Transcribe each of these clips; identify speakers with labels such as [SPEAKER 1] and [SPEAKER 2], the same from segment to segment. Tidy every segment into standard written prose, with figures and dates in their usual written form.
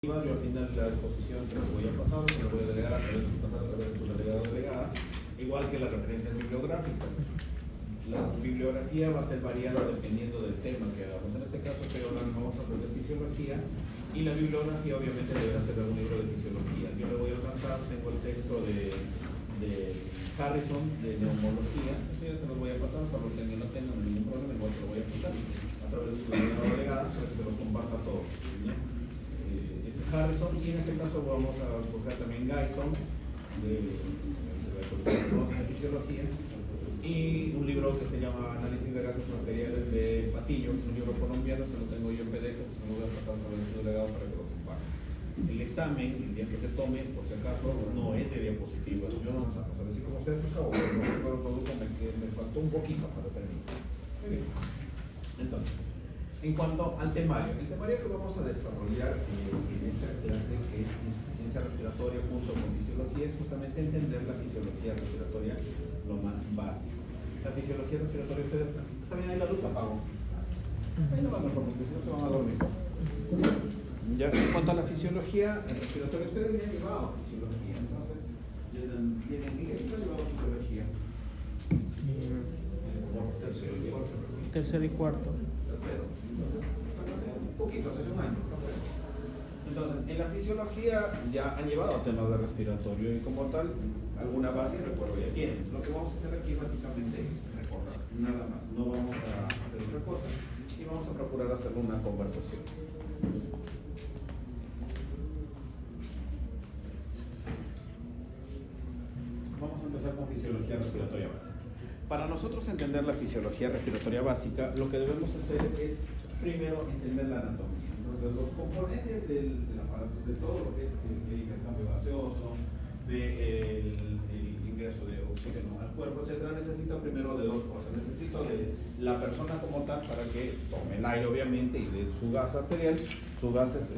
[SPEAKER 1] Yo al final de la exposición que lo voy a pasar, se lo voy a delegar, pasar a través de su delegado delegada, igual que las referencias bibliográficas. La bibliografía va a ser variada dependiendo del tema que hagamos. En este caso estoy hablando, vamos a hablar de fisiología, y la bibliografía obviamente deberá ser un libro de fisiología. Yo le voy a alcanzar, tengo el texto de Harrison de neumología, esto ya se los voy a pasar, salvo que alguien no tenga ningún problema, igual se lo voy a pasar a través de su delegado delegada, para que se los comparta a todos. Harrison, y en este caso vamos a buscar también Guyton de la Colección de Fisiología, y un libro que se llama Análisis de Gases Materiales de Patillo, un libro colombiano, se lo tengo yo en PDF, se lo voy a pasar por el delegado para que lo comparta. El examen, el día que se tome, por si acaso, no es de diapositivas. Yo no sé, así como ustedes acabo, pero me faltó un poquito para terminar. Muy bien. Entonces, en cuanto al temario, el temario que vamos a desarrollar en esta clase, que es insuficiencia respiratoria junto con fisiología, es justamente entender la fisiología respiratoria lo más básico. La fisiología respiratoria, ustedes, ¿está bien ahí la luz? La apago. Ahí no va mejor, porque si no se van a dormir. Ya, en cuanto a la fisiología respiratoria, ustedes ya han llevado fisiología, entonces, ¿tienen llevado fisiología?
[SPEAKER 2] Tercero y cuarto.
[SPEAKER 1] Tercero. Un poquito, hace un año. Entonces, en la fisiología ya han llevado temas de respiratorio y como tal, alguna base y recuerdo ya tienen. Lo que vamos a hacer aquí básicamente es recordar, nada más. No vamos a hacer otra cosa y vamos a procurar hacer una conversación. Vamos a empezar con fisiología respiratoria básica. Para nosotros entender la fisiología respiratoria básica, lo que debemos hacer es primero entender la anatomía. Entonces, los componentes del aparato, de todo lo que es el intercambio gaseoso, del ingreso de oxígeno al cuerpo, etcétera, necesita primero de dos cosas. Necesito de la persona como tal para que tome el aire, obviamente, y de su gas arterial, sus gases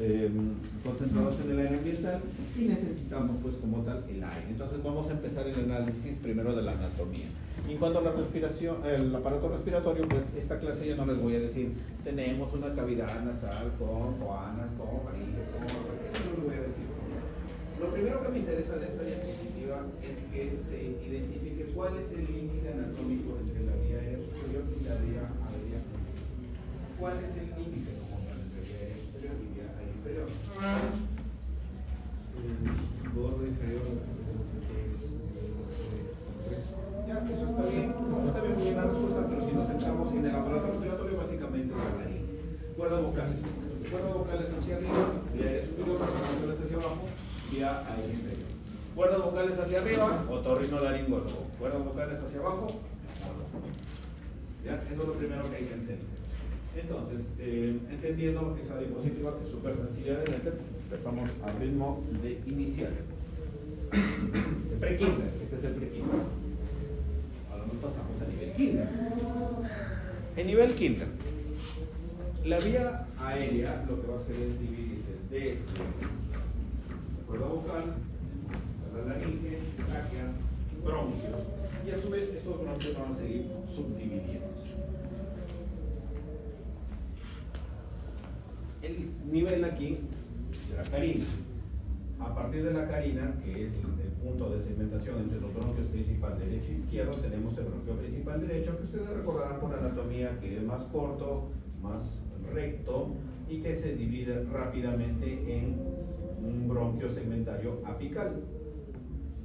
[SPEAKER 1] concentrados en el aire ambiental, y necesitamos, pues, como tal, el aire. Entonces, vamos a empezar el análisis primero de la anatomía. Y en cuanto a la respiración, el aparato respiratorio, pues esta clase yo no les voy a decir, tenemos una cavidad nasal con coanas, con faringe, con... Eso no les voy a decir. Lo primero que me interesa de esta diapositiva es que se identifique cuál es el límite anatómico entre la vía aérea superior y la vía aérea inferior. ¿Cuál es el límite como tal entre vía aérea superior y vía aérea inferior? El borde inferior. Ya, eso está bien, no está bien muy bien la respuesta, pero si nos centramos en el aparato respiratorio, básicamente es la nariz. Cuerdas vocales. Cuerdas vocales hacia arriba, vía aérea superior, cuerdas vocales hacia abajo, vía aérea inferior. Cuerdas vocales hacia arriba, otorrinolaringólogo. Cuerdas vocales hacia abajo, monólogo. ¿Ya? Eso es lo primero que hay que entender. Entonces, entendiendo esa diapositiva que es súper sencilla de meter, empezamos al ritmo de inicial. Pre-kinder, este es el pre-kinder. Ahora nos pasamos a nivel kinder. En nivel kinder, la vía aérea lo que va a hacer es dividirse de la cuerda vocal, la laringe, tráquea, bronquios, y a su vez estos bronquios van a seguir subdividiéndose. El nivel aquí de la carina. A partir de la carina, que es el punto de segmentación entre los bronquios principal derecho e izquierdo, tenemos el bronquio principal derecho, que ustedes recordarán por anatomía que es más corto, más recto y que se divide rápidamente en un bronquio segmentario apical,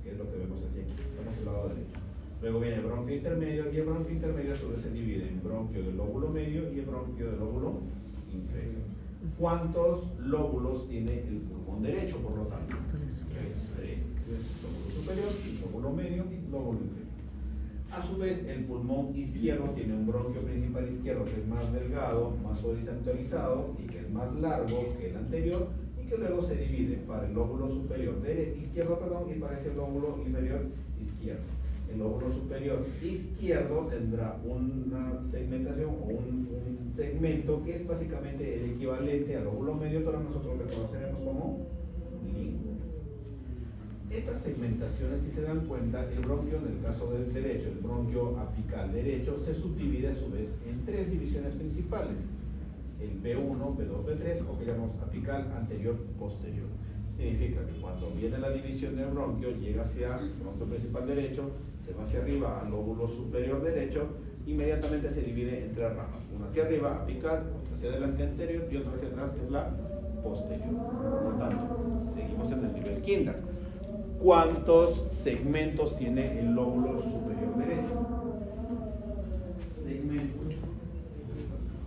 [SPEAKER 1] que es lo que vemos hacia aquí, estamos del lado derecho. Luego viene el bronquio intermedio, y el bronquio intermedio a su vez se divide en bronquio del lóbulo medio y el bronquio del lóbulo inferior. ¿Cuántos lóbulos tiene el pulmón derecho, por lo tanto? Tres. Lóbulo superior, lóbulo medio y lóbulo inferior. A su vez, el pulmón izquierdo tiene un bronquio principal izquierdo que es más delgado, más horizontalizado y que es más largo que el anterior, y que luego se divide para el lóbulo superior izquierdo y para ese lóbulo inferior izquierdo. El lóbulo superior izquierdo tendrá una segmentación o un segmento que es básicamente el equivalente al lóbulo medio, pero nosotros lo conoceremos como lingua. Estas segmentaciones, si se dan cuenta, el bronquio, en el caso del derecho, el bronquio apical derecho, se subdivide a su vez en tres divisiones principales. el B1, B2, B3, o que llamamos apical anterior, posterior. Significa que cuando viene la división del bronquio, llega hacia el bronquio principal derecho, se va hacia arriba al lóbulo superior derecho, inmediatamente se divide en tres ramas. Una hacia arriba, apical, otra hacia adelante, anterior, y otra hacia atrás, que es la posterior. Por lo tanto, seguimos en el nivel kinder. ¿Cuántos segmentos tiene el lóbulo superior derecho? Segmentos.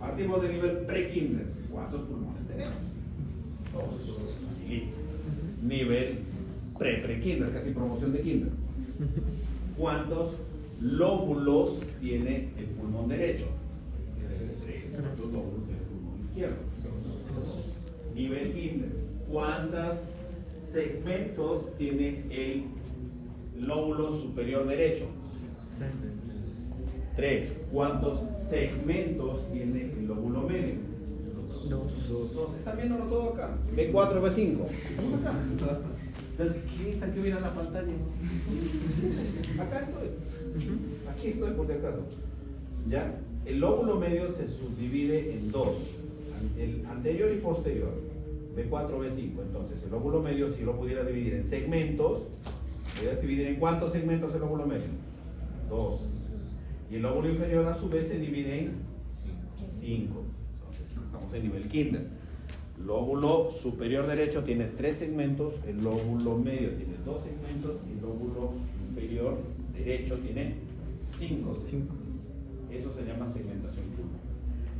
[SPEAKER 1] Partimos del nivel pre-kinder. ¿Cuántos pulmones tenemos? Dos. Facilito. Nivel pre-kinder, casi promoción de kinder. ¿Cuántos lóbulos tiene el pulmón derecho? Tres. ¿Cuántos lóbulos tiene el pulmón izquierdo? Nivel kinder. ¿Cuántos segmentos tiene el lóbulo superior derecho? Tres. ¿Cuántos segmentos tiene el lóbulo medio? Dos. ¿Están viéndolo todo acá? B4, B5. Estamos acá. ¿Qué está que hubiera en la pantalla? Acá estoy. Aquí estoy por si acaso. ¿Ya? El lóbulo medio se subdivide en dos. El anterior y posterior. B4, B5. Entonces, el lóbulo medio, si lo pudiera dividir en segmentos, ¿podrías dividir en cuántos segmentos el lóbulo medio? Dos. Y el lóbulo inferior, a su vez, se divide en 5. Entonces, estamos en nivel kinder. Lóbulo superior derecho tiene 3 segmentos, el lóbulo medio tiene 2 segmentos y el lóbulo inferior derecho tiene 5 segmentos. Eso se llama segmentación pulmonar.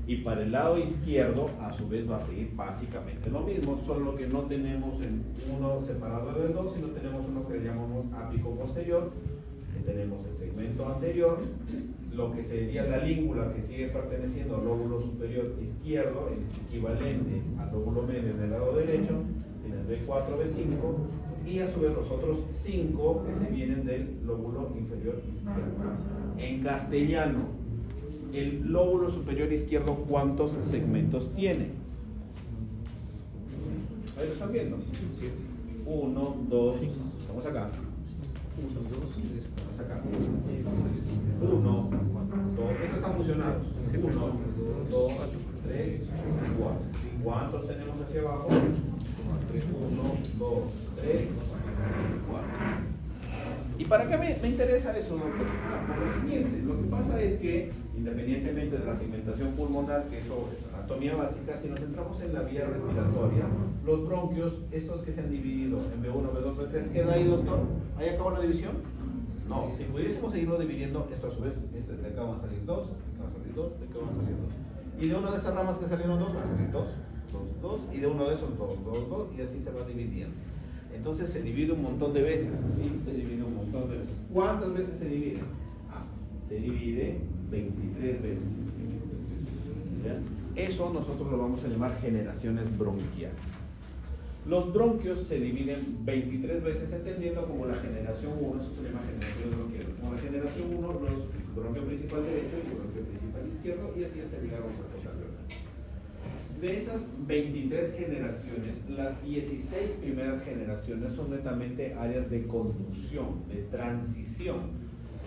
[SPEAKER 1] Y para el lado izquierdo, a su vez, va a seguir básicamente lo mismo, solo que no tenemos uno separado del 2, sino tenemos uno que le llamamos ápico posterior, que tenemos el segmento anterior, lo que sería la língula que sigue perteneciendo al lóbulo superior izquierdo, el equivalente al lóbulo medio en el lado derecho, en el B4, B5, y a su vez los otros 5 que se vienen del lóbulo inferior izquierdo. En castellano, el lóbulo superior izquierdo, ¿cuántos segmentos tiene? Ahí lo están viendo. 1, 2, estamos acá. 1, 2, 3, estamos acá. 1, 2, estos están fusionados. 1, 2, 3, 4. ¿Cuántos tenemos hacia abajo? 1, 2, 3, 4. ¿Y para qué me interesa eso, doctor? Por lo siguiente, lo que pasa es que, independientemente de la segmentación pulmonar, que eso es anatomía básica, si nos centramos en la vía respiratoria, los bronquios, estos que se han dividido en B1, B2, B3, ¿queda ahí, doctor? ¿Ahí acabó la división? No, si pudiésemos seguirlo dividiendo, esto a su vez, de acá van a salir 2, de acá van a salir 2, de acá van a salir 2. Y de una de esas ramas que salieron 2, van a salir 2, 2, 2, y de uno de esos 2, 2, 2, y así se va dividiendo. Entonces se divide un montón de veces, ¿sí? Se divide un montón de veces. ¿Cuántas veces se divide? Se divide 23 veces. ¿Ya? Eso nosotros lo vamos a llamar generaciones bronquiales. Los bronquios se dividen 23 veces, entendiendo como la generación 1, eso se llama generación bronquial. Como la generación 1, los bronquio principal derecho y el bronquio principal izquierdo, y así hasta llegar a los alveolares. De esas 23 generaciones, las 16 primeras generaciones son netamente áreas de conducción, de transición,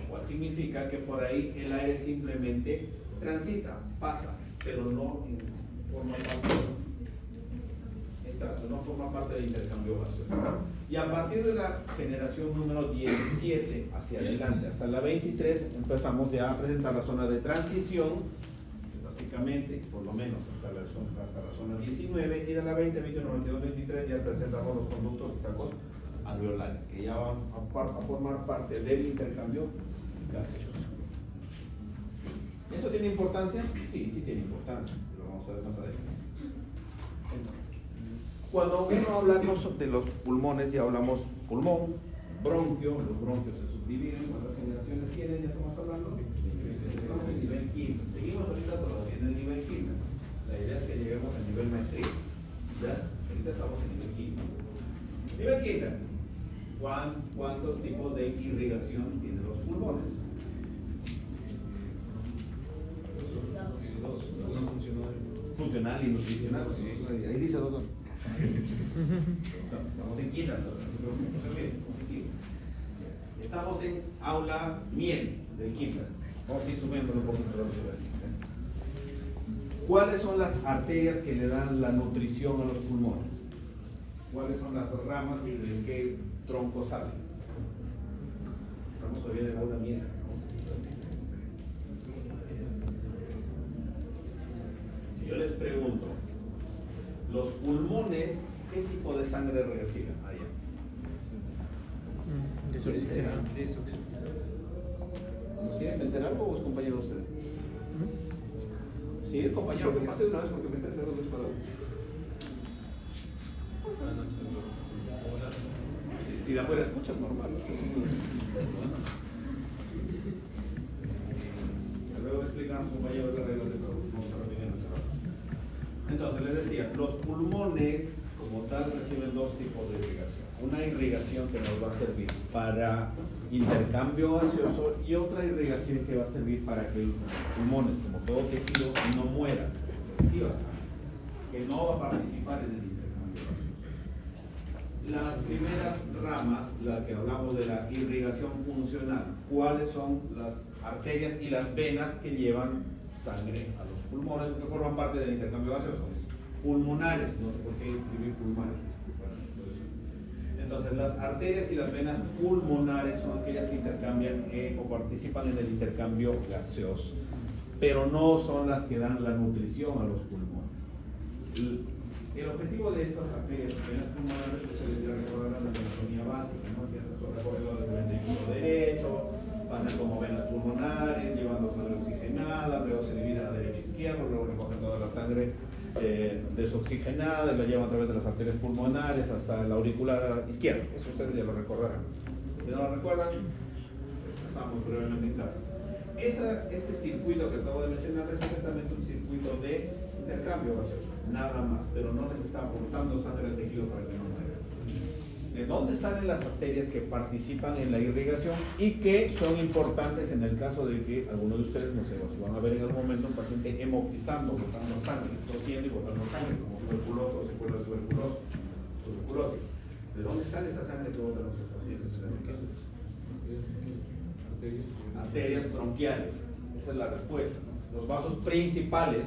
[SPEAKER 1] lo cual significa que por ahí el aire simplemente transita, pasa, pero no forma parte, exacto, no forma parte del intercambio gaseoso. Y a partir de la generación número 17 hacia adelante, hasta la 23, empezamos ya a presentar la zona de transición, básicamente, por lo menos hasta la zona 19, y de la 20, 21, 22, 23 ya presentamos los conductos y sacos alveolares, que ya van a formar parte del intercambio gaseoso. ¿Eso tiene importancia? Sí, sí tiene importancia, lo vamos a ver más adelante. Cuando uno habla de los pulmones, ya hablamos pulmón, bronquio, los bronquios se subdividen, ¿cuántas generaciones tienen? Ya estamos hablando. Estamos en nivel quinto. Seguimos ahorita todavía en el nivel quinto. La idea es que lleguemos al nivel maestría. ¿Ya? Ahorita estamos en nivel quinto. Nivel quinto. ¿Cuántos tipos de irrigación tienen los pulmones? Funcional y nutricional. Ahí dice doctor. Estamos en quinta. Estamos en aula miel del quinta. Vamos a ir subiendo un poquito. ¿Cuáles son las arterias que le dan la nutrición a los pulmones? ¿Cuáles son las ramas y de qué tronco salen? Estamos todavía en alguna mierda, ¿no? Si yo les pregunto, los pulmones, ¿qué tipo de sangre reciben? Allá.
[SPEAKER 2] Desoxigenado.
[SPEAKER 1] ¿Nos quieren meter algo o es compañero usted? Si es compañero, que pase de una vez porque me está haciendo disparado. Si de afuera escuchas, normal. Luego explicamos, compañeros, las reglas de todo. Entonces, les decía, los pulmones como tal reciben dos tipos de irrigación. Una irrigación que nos va a servir para intercambio gaseoso y otra irrigación que va a servir para que los pulmones, como todo tejido, no mueran. ¿Sí va a estar? Que no va a participar en el intercambio gaseoso. Las primeras ramas, la que hablamos de la irrigación funcional, ¿cuáles son las arterias y las venas que llevan sangre a los pulmones o que forman parte del intercambio gaseoso? Pulmonares, no sé por qué escribir pulmonares. Entonces, las arterias y las venas pulmonares son aquellas que intercambian o participan en el intercambio gaseoso, pero no son las que dan la nutrición a los pulmones. El objetivo de estas arterias y venas pulmonares, ustedes ya recordarán la anatomía básica, ¿no? Que hacen su recorrido desde el ventrículo derecho, pasan como venas pulmonares, llevando sangre oxigenada, luego se dividen a derecha e izquierda, luego recogen toda la sangre desoxigenada y la llevan a través de las arterias pulmonares hasta la aurícula izquierda. Eso ustedes ya lo recordarán. Si no lo recuerdan, pasamos brevemente en clase. Ese circuito que acabo de mencionar es exactamente un circuito de intercambio gaseoso, nada más, pero no les está aportando sangre al tejido para que no muera. ¿De dónde salen las arterias que participan en la irrigación y que son importantes en el caso de que algunos de ustedes, no sé, si van a ver en algún momento un paciente hemoptizando, botando sangre, tosiendo y botando sangre, como tuberculoso o secuela de tuberculosis? ¿De dónde sale esa sangre que botan los pacientes? Arterias bronquiales. Esa es la respuesta. Los vasos principales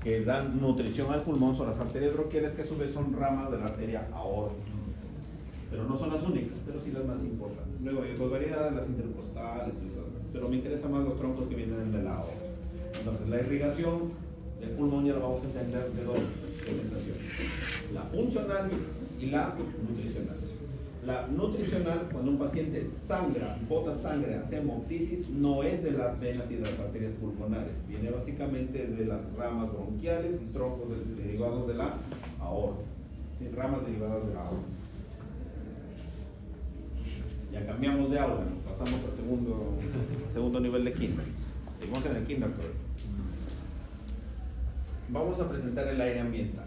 [SPEAKER 1] que dan nutrición al pulmón son las arterias bronquiales, que a su vez son ramas de la arteria aórtica. Pero no son las únicas, pero sí las más importantes. Luego hay otras variedades, las intercostales y todo, pero me interesan más los troncos que vienen del lado. Entonces, la irrigación del pulmón ya lo vamos a entender de dos presentaciones: la funcional y la nutricional. La nutricional, cuando un paciente sangra, bota sangre, hace hemoptisis, no es de las venas y de las arterias pulmonares, viene básicamente de las ramas bronquiales y troncos derivados de la aorta, ¿sí? Ramas derivadas de la aorta. Ya cambiamos de aula, nos pasamos al segundo nivel de kinder. Seguimos en el kinder todavía. Vamos a presentar el aire ambiental.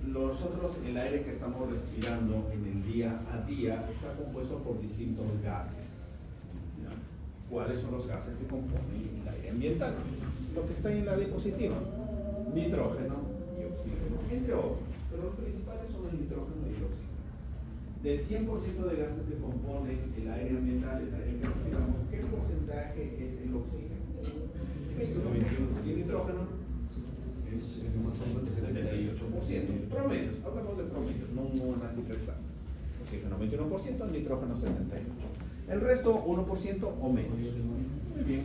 [SPEAKER 1] Nosotros, el aire que estamos respirando en el día a día está compuesto por distintos gases. ¿Ya? ¿Cuáles son los gases que componen el aire ambiental? Lo que está ahí en la diapositiva: nitrógeno y oxígeno, entre otros, pero los principales son el nitrógeno y el oxígeno. Del 100% de gases que componen el aire ambiental, el aire que respiramos, ¿qué porcentaje es el oxígeno? 21. ¿Y el nitrógeno? Es más o menos 78%. Promedios, hablamos de promedios, no una cifra exacta. Oxígeno 21%, nitrógeno 78%. El resto 1% o menos. Muy bien.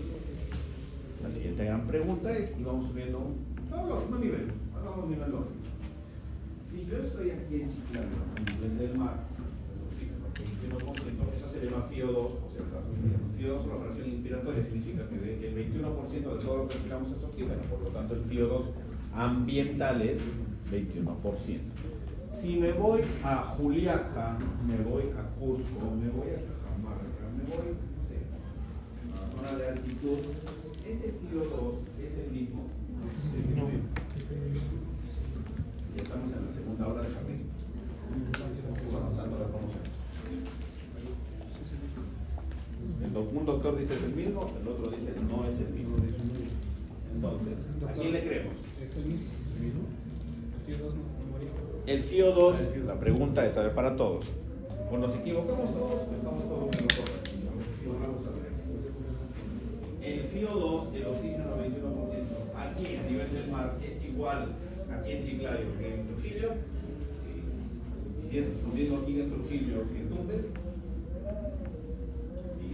[SPEAKER 1] La siguiente gran pregunta es, y vamos subiendo todos los niveles, hablamos nivel 2. Si yo estoy aquí en Chiclayo, a nivel del mar, eso se llama FiO2, o sea, FiO2 es la fracción inspiratoria, significa que el 21% de todo lo que respiramos es oxígeno, por lo tanto el FiO2 ambiental es 21%. Si me voy a Juliaca, me voy a Cusco, me voy a Cajamarca, me voy, no sé, a una zona de altitud, ese FiO2 es el mismo. Ya estamos en la segunda hora de jardín. Estamos avanzando la promoción. Un doctor dice es el mismo, el otro dice no es el mismo. Entonces, ¿a quién le creemos?
[SPEAKER 3] ¿Es el mismo?
[SPEAKER 1] El FiO2, la pregunta es, a ver, para todos. ¿O nos equivocamos todos? Estamos todos en lo correcto. El FiO2, el oxígeno 21%, aquí a nivel del mar es igual aquí en Chiclayo que en Trujillo. Sí. Si es lo mismo aquí en Trujillo que en Tumbes. Sí.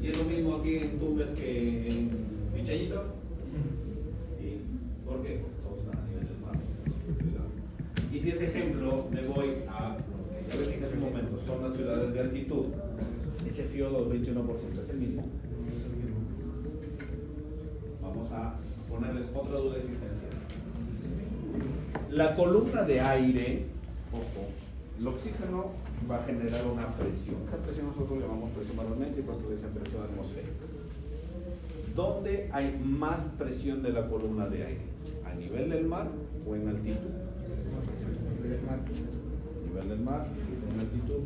[SPEAKER 1] Y es lo mismo aquí en Tumbes que en Pichayito. Sí. ¿Por qué? Porque todos están a nivel del mar. Y si ese ejemplo me voy a, ya les dije hace un momento, son las ciudades de altitud, ese FiO2 21% es el mismo. Vamos a ponerles otra duda existencial. La columna de aire, ojo, el oxígeno va a generar una presión. Esa presión nosotros llamamos presión barométrica, otros dicen presión atmosférica. ¿Dónde hay más presión de la columna de aire? ¿A nivel del mar o en altitud? A nivel del mar, en altitud.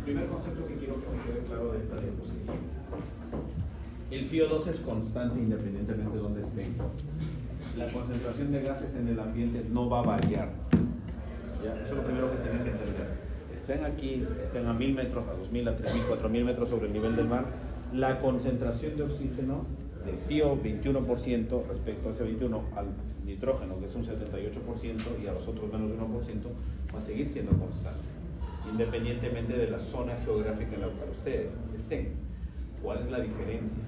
[SPEAKER 1] Primer concepto que quiero que se quede claro de esta diapositiva. El FiO2 es constante independientemente de donde esté. La concentración de gases en el ambiente no va a variar. ¿Ya? Eso es lo primero que tienen que entender. Estén aquí, estén a 1000 metros, a 2000, a 3000, 4000 metros sobre el nivel del mar. La concentración de oxígeno del FiO 21% respecto a ese 21 al nitrógeno, que es un 78%, y a los otros menos de 1%, va a seguir siendo constante, independientemente de la zona geográfica en la cual ustedes estén. ¿Cuál es la diferencia?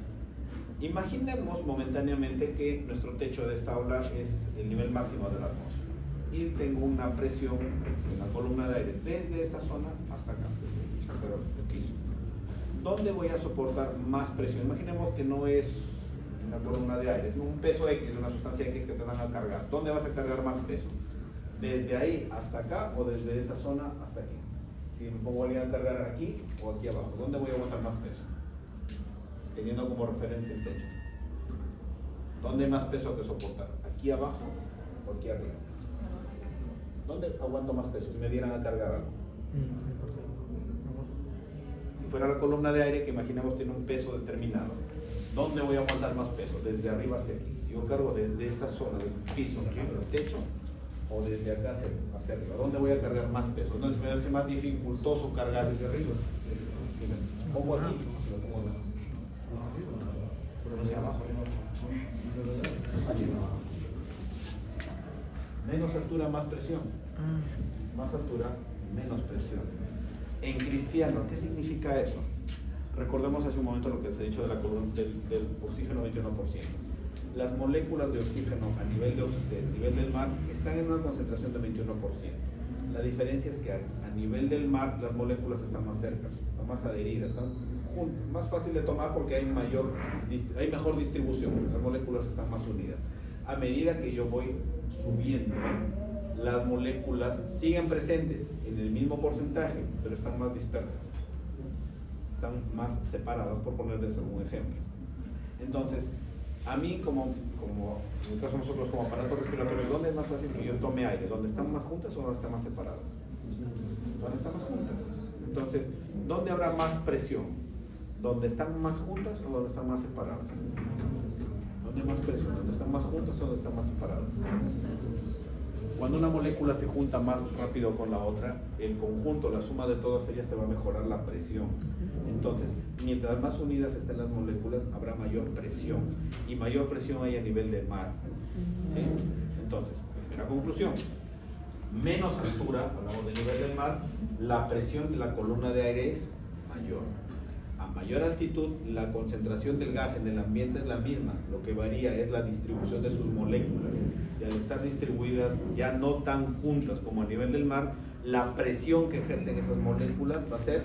[SPEAKER 1] Imaginemos momentáneamente que nuestro techo de esta aula es el nivel máximo de la atmósfera y tengo una presión en la columna de aire desde esta zona hasta acá, desde el piso. ¿Dónde voy a soportar más presión? Imaginemos que no es una columna de aire, es un peso X, una sustancia X que te van a cargar. ¿Dónde vas a cargar más peso? ¿Desde ahí hasta acá o desde esta zona hasta aquí? Si me pongo a cargar aquí o aquí abajo, ¿dónde voy a aguantar más peso? Teniendo como referencia el techo. ¿Dónde hay más peso que soportar? ¿Aquí abajo o aquí arriba? ¿Dónde aguanto más peso si me dieran a cargar algo? Si fuera la columna de aire, que imaginemos tiene un peso determinado, ¿dónde voy a aguantar más peso? Desde arriba hasta aquí. Si yo cargo desde esta zona del piso hasta el techo, o desde acá hacia arriba, ¿dónde voy a cargar más peso? Entonces me hace más dificultoso cargar desde arriba. Pongo aquí, lo pongo más. Pero no hacia abajo. Así no. Menos altura, más presión. Más altura, menos presión. En cristiano, ¿qué significa eso? Recordemos hace un momento lo que se ha dicho de la columna del oxígeno 21%. Las moléculas de oxígeno a nivel del mar están en una concentración de 21%. La diferencia es que a nivel del mar las moléculas están más cerca, están más adheridas, están juntas, más fácil de tomar porque hay mejor distribución, las moléculas están más unidas. A medida que yo voy subiendo, las moléculas siguen presentes en el mismo porcentaje, pero están más dispersas, están más separadas, por ponerles algún ejemplo. Entonces, a mí como en el caso de nosotros como aparato respiratorio, ¿dónde es más fácil que yo tome aire? ¿Dónde están más juntas o dónde están más separadas? ¿Dónde están más juntas? Entonces, ¿dónde habrá más presión? ¿Dónde están más juntas o dónde están más separadas? ¿Dónde hay más presión? ¿Dónde están más juntas o dónde están más separadas? Cuando una molécula se junta más rápido con la otra, el conjunto, la suma de todas ellas te va a mejorar la presión. Entonces, mientras más unidas estén las moléculas, habrá mayor presión. Y mayor presión hay a nivel del mar. ¿Sí? Entonces, primera conclusión. Menos altura, hablamos del nivel del mar, la presión de la columna de aire es mayor. A mayor altitud, la concentración del gas en el ambiente es la misma. Lo que varía es la distribución de sus moléculas. Y al estar distribuidas ya no tan juntas como a nivel del mar, la presión que ejercen esas moléculas va a ser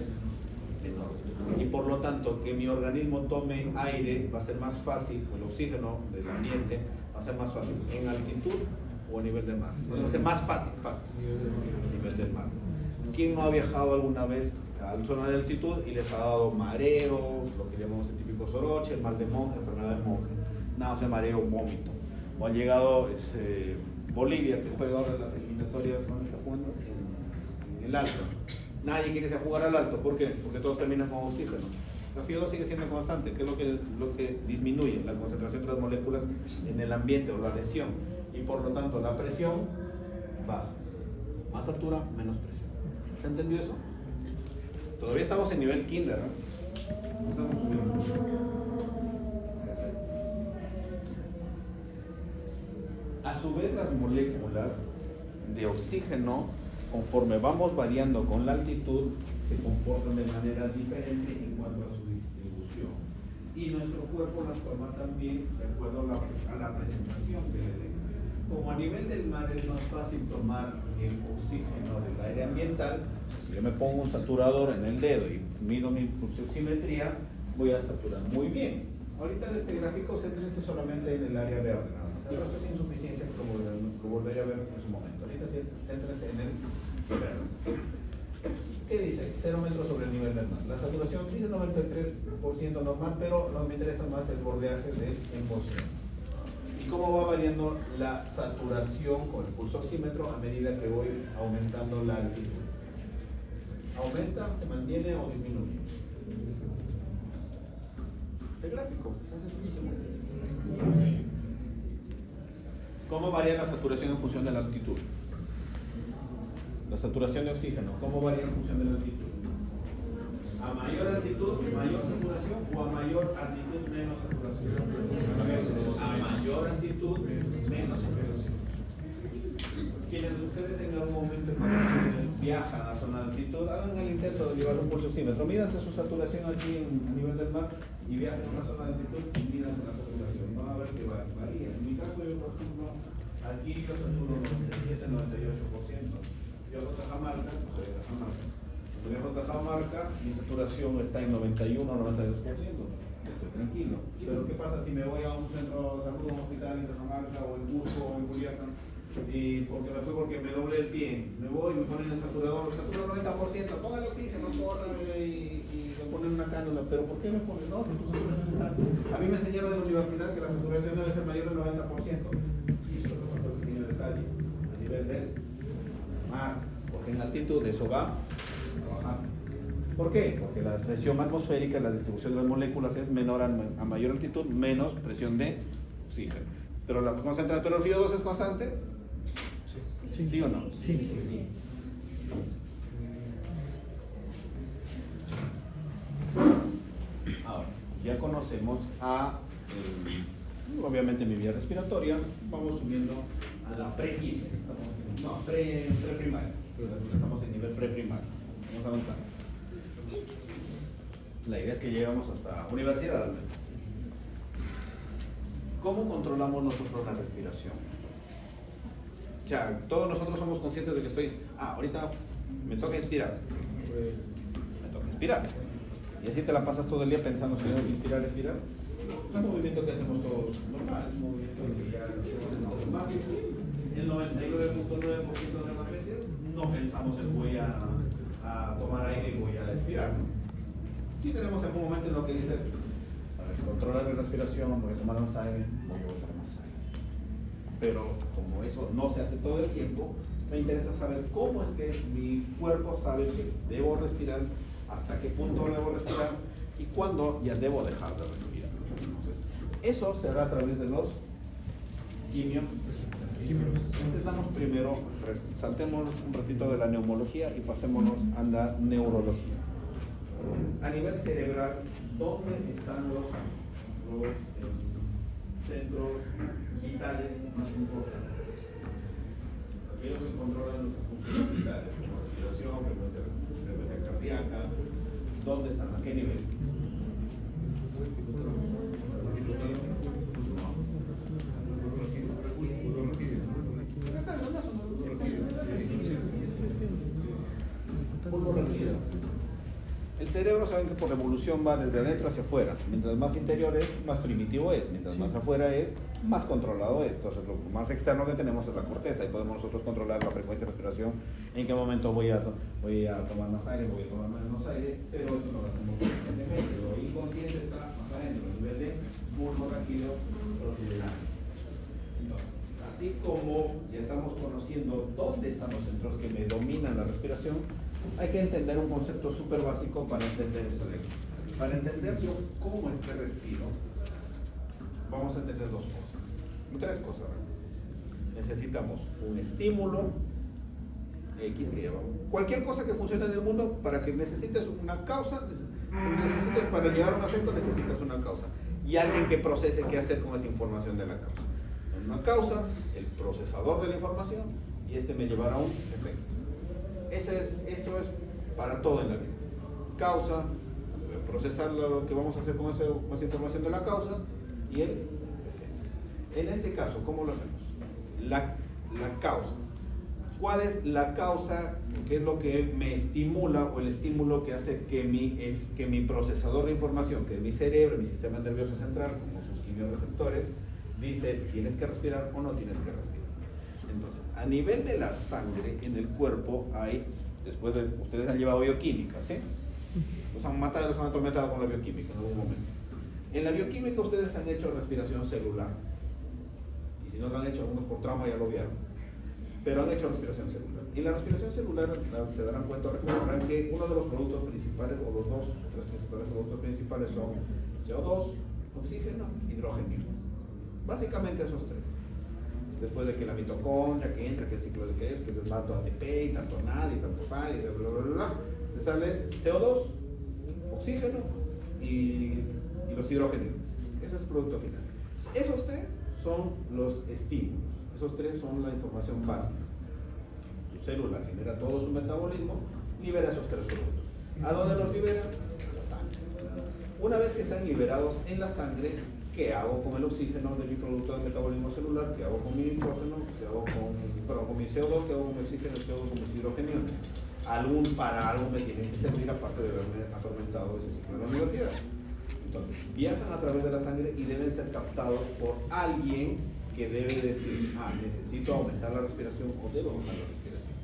[SPEAKER 1] menor. Y por lo tanto, que mi organismo tome aire va a ser más fácil, o el oxígeno del ambiente va a ser más fácil en altitud o a nivel del mar. Va a ser más fácil, a nivel del mar. ¿Quién no ha viajado alguna vez a la zona de altitud y les ha dado mareo, lo que llamamos el típico soroche, el mal de monje, enfermedad de monje, náusea, mareo, vómito? O han llegado Bolivia, que juega ahora las eliminatorias, ¿no? Está jugando en el alto. Nadie quiere irse a jugar al alto, ¿por qué? Porque todos terminan con oxígeno. La FiO2 sigue siendo constante, que es lo que disminuye la concentración de las moléculas en el ambiente o la adhesión. Y por lo tanto la presión baja. Más altura, menos presión. ¿Se entendió eso? Todavía estamos en nivel kinder, ¿no? Estamos subiendo. A su vez, las moléculas de oxígeno, conforme vamos variando con la altitud, se comportan de manera diferente en cuanto a su distribución. Y nuestro cuerpo las toma también de acuerdo a la presentación que le den. Como a nivel del mar es más fácil tomar el oxígeno del aire ambiental, si yo me pongo un saturador en el dedo y mido mi pulsioximetría, voy a saturar muy bien. Ahorita de este gráfico, céntrense solamente en el área verde, nada más. El resto es insuficiencia que lo volveré a ver en su momento. Ahorita céntrense en el verde. ¿Qué dice? 0 metros sobre el nivel del mar. La saturación dice 93% normal, pero nos interesa más el bordeaje del 100%. ¿Y cómo va variando la saturación con el pulsoxímetro a medida que voy aumentando la altitud? ¿Aumenta, se mantiene o disminuye? El gráfico, es sencillísimo. ¿Cómo varía la saturación en función de la altitud? La saturación de oxígeno, ¿cómo varía en función de la altitud? ¿A mayor altitud, mayor saturación o a mayor altitud, menos saturación? A mayor altitud, menos saturación. Quienes de ustedes en algún momento en vacaciones viajan a zona de altitud, hagan el intento de llevar un pulsoxímetro, mídanse su saturación aquí a nivel del mar y viajen a una zona de altitud y mídanse la saturación. Van a ver que varía. En mi caso, yo por ejemplo, aquí yo saturo 97-98%. Yo a Cajamarca, soy de Cajamarca. Cuando viajo a Cajamarca, mi saturación está en 91 o 92%. Estoy tranquilo. Pero ¿qué pasa si me voy a un centro de salud, un hospital en Cajamarca o en Cusco o en Juliaca? Y porque me doblé el pie, me voy y me ponen el saturador, satura 90%, póngale oxígeno, córrele y me ponen una cánula. ¿Pero por qué me ponen? No, si tu saturación está. A mí me enseñaron en la universidad que la saturación debe ser mayor del 90%. Y eso es otro pequeño detalle a nivel del mar, porque en altitud eso va a bajar. ¿Por qué? Porque la presión atmosférica, la distribución de las moléculas es menor a mayor altitud, menos presión de oxígeno. Pero la concentración, pero el FiO2 es constante. Sí. ¿Sí o no?
[SPEAKER 2] Sí.
[SPEAKER 1] Sí. Ahora, ya conocemos obviamente mi vía respiratoria. Vamos subiendo a la pre-kinder. No, pre-primaria. Estamos en nivel pre-primario. Vamos avanzando. La idea es que llegamos hasta universidad. ¿Cómo controlamos nosotros la respiración? O sea, todos nosotros somos conscientes de que ahorita me toca inspirar. Me toca inspirar. Y así te la pasas todo el día pensando si tengo que inspirar, expirar. Es un movimiento que hacemos todos normal, es un movimiento que ya hacemos en automático. El 99.9% de las veces no pensamos en voy a tomar aire y voy a expirar. Sí tenemos algún momento en lo que dices, para controlar mi respiración, voy a tomar más aire, voy a botar más aire. Pero como eso no se hace todo el tiempo, me interesa saber cómo es que mi cuerpo sabe que debo respirar, hasta qué punto debo respirar y cuándo ya debo dejar de respirar. Entonces, eso se hará a través de los quimios. Intentamos primero, saltemos un ratito de la neumología y pasémonos a la neurología. A nivel cerebral, ¿dónde están los centros vitales más importantes? Aquellos que controlan nuestras funciones vitales, como respiración, frecuencia cardíaca. ¿Dónde están? ¿A qué nivel? El cerebro, saben que por evolución va desde adentro hacia afuera. Mientras más interior es, más primitivo es. Mientras más afuera es, más controlado es. Entonces, lo más externo que tenemos es la corteza. Y podemos nosotros controlar la frecuencia de respiración, en qué momento voy a tomar más aire, voy a tomar menos aire, pero eso no lo hacemos conscientemente. Lo inconsciente está más adentro, a nivel de bulbo raquídeo protuberante. Entonces, así como ya estamos conociendo dónde están los centros que me dominan la respiración, hay que entender un concepto súper básico para entender esto de aquí. Para entender yo cómo es que respiro, vamos a entender dos cosas. Tres cosas. Necesitamos un estímulo X que lleva. Cualquier cosa que funcione en el mundo, para que necesites una causa, para llevar un efecto necesitas una causa. Y alguien que procese qué hacer con esa información de la causa. Una causa, el procesador de la información, y este me llevará a un efecto. Eso es para todo en la vida. Causa, procesar lo que vamos a hacer con esa información de la causa, y el efecto. En este caso, ¿cómo lo hacemos? La causa. ¿Cuál es la causa? ¿Qué es lo que me estimula o el estímulo que hace que mi procesador de información, que es mi cerebro, mi sistema nervioso central, como sus quimiorreceptores, dice, ¿tienes que respirar o no tienes que respirar? Entonces, a nivel de la sangre, en el cuerpo hay, después de, ustedes han llevado bioquímica, ¿sí? Los han matado, los han atormentado con la bioquímica en algún momento. En la bioquímica ustedes han hecho respiración celular. Y si no lo han hecho, algunos por trauma ya lo vieron. Pero han hecho respiración celular. Y la respiración celular, se darán cuenta, recordarán que uno de los productos principales, o los tres principales productos principales son CO2, oxígeno, hidrógeno. Básicamente esos tres. Después de que la mitocondria que entra, que el ciclo de que es tanto ATP, y tanto NAD, y tanto FAD, y bla, bla, bla, bla, te sale CO2, oxígeno y los hidrógenos. Ese es el producto final. Esos tres son los estímulos. Esos tres son la información básica. Tu célula genera todo su metabolismo, libera esos tres productos. ¿A dónde los libera? A la sangre. Una vez que están liberados en la sangre, ¿qué hago con el oxígeno de mi producto de metabolismo celular? ¿Qué hago con mi nitrógeno? ¿Qué hago con mi CO2? ¿Qué hago con mi oxígeno? ¿Qué hago con mis hidrogeniones? Para algo me tienen que servir, aparte de haberme atormentado ese ciclo en la universidad. Entonces, viajan a través de la sangre y deben ser captados por alguien que debe decir, necesito aumentar la respiración o debo bajar la respiración.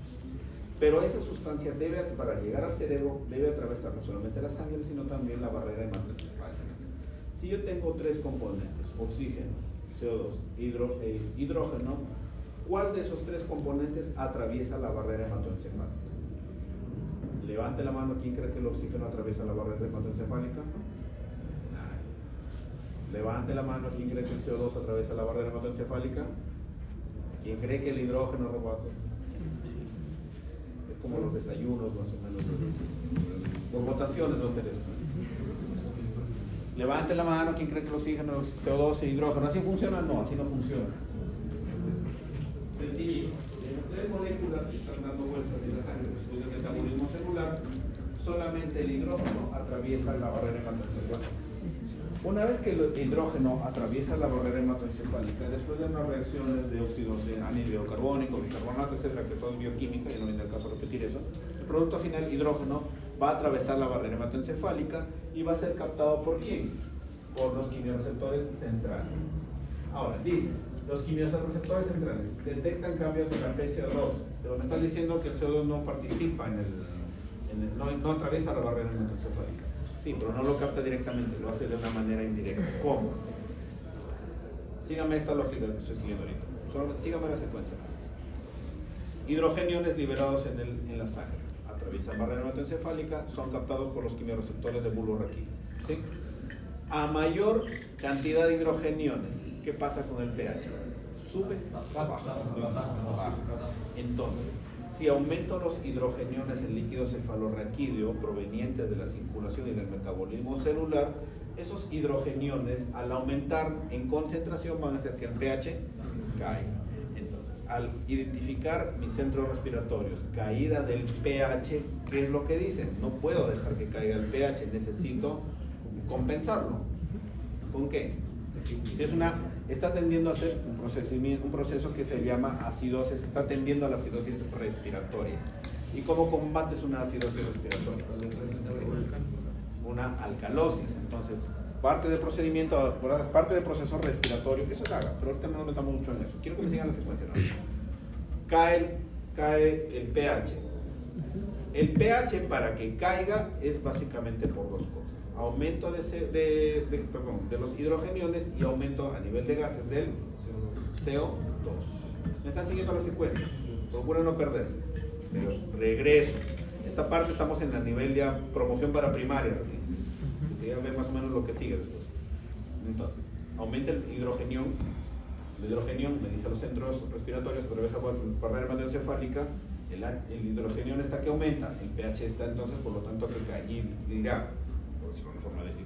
[SPEAKER 1] Pero esa sustancia para llegar al cerebro, debe atravesar no solamente la sangre, sino también la barrera hematoencefálica. Si yo tengo tres componentes, oxígeno, CO2, hidrógeno, ¿cuál de esos tres componentes atraviesa la barrera hematoencefálica? Levante la mano, ¿quién cree que el oxígeno atraviesa la barrera hematoencefálica? Levante la mano, ¿quién cree que el CO2 atraviesa la barrera hematoencefálica? ¿Quién cree que el hidrógeno lo pasa? Es como los desayunos, más o menos. Por votaciones va a ser eso. Levante la mano, ¿quién cree que el oxígeno, CO2 y hidrógeno? ¿Así funciona? No, así no funciona. Sencillo. Las tres moléculas que están dando vueltas en la sangre después del metabolismo celular, solamente el hidrógeno atraviesa la barrera hematoencefálica. Una vez que el hidrógeno atraviesa la barrera hematoencefálica, después de unas reacciones de óxidos de anhídrido carbónico, bicarbonato, etcétera, que todo es bioquímica, y no viene el caso repetir eso, el producto final, hidrógeno, va a atravesar la barrera hematoencefálica y va a ser captado ¿por quién? Por los quimiorreceptores centrales. Ahora, dice, los quimiorreceptores centrales detectan cambios en la PCO2, pero me están diciendo que el CO2 no participa no atraviesa la barrera hematoencefálica. Sí, pero no lo capta directamente, lo hace de una manera indirecta. ¿Cómo? Sígame esta lógica que estoy siguiendo ahorita. Sígame la secuencia. Hidrogeniones liberados en la sangre. Atraviesan barrera hematoencefálica, son captados por los quimiorreceptores de bulbo raquídeo. ¿Sí? A mayor cantidad de hidrogeniones, ¿qué pasa con el pH? ¿Sube? Baja. Entonces, si aumento los hidrogeniones en líquido cefalorraquídeo provenientes de la circulación y del metabolismo celular, esos hidrogeniones al aumentar en concentración van a hacer que el pH caiga. Entonces, al identificar mis centros respiratorios, caída del pH, ¿qué es lo que dicen? No puedo dejar que caiga el pH, necesito compensarlo. ¿Con qué? Si está tendiendo a hacer un proceso que se llama acidosis, está tendiendo a la acidosis respiratoria. ¿Y cómo combates una acidosis respiratoria? Una alcalosis. Entonces, parte del procedimiento, parte del proceso respiratorio, eso se haga, pero ahorita no nos metamos mucho en eso. Quiero que me sigan la secuencia, ¿no? Cae el pH. El pH para que caiga es básicamente por dos cosas. Aumento de los hidrogeniones y aumento a nivel de gases del CO2. ¿Me están siguiendo la secuencia? Procura no perderse. Pero regreso. Esta parte estamos en el nivel de promoción para primaria recién. Que ya ven más o menos lo que sigue después. Entonces, aumenta el hidrogenión. El hidrogenión me dice los centros respiratorios, atraviesa la barrera hematoencefálica el hidrogenión está que aumenta, el pH está entonces por lo tanto que cae, y dirá, por decirlo de forma de decir,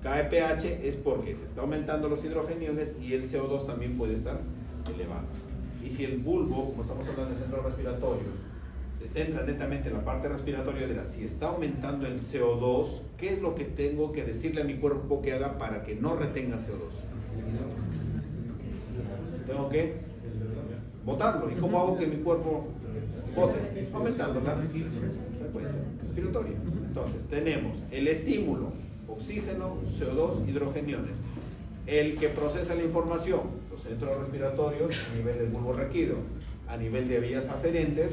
[SPEAKER 1] cae pH es porque se está aumentando los hidrogeniones y el CO2 también puede estar elevado. Y si el bulbo, como estamos hablando de centros respiratorios, se centra netamente en la parte respiratoria de si está aumentando el CO2, ¿qué es lo que tengo que decirle a mi cuerpo que haga para que no retenga CO2? Tengo que botarlo. ¿Y cómo hago que mi cuerpo bote? Aumentando la frecuencia respiratoria. Entonces, tenemos el estímulo, oxígeno, CO2, hidrogeniones. El que procesa la información, los centros respiratorios a nivel del bulbo raquídeo, a nivel de vías aferentes,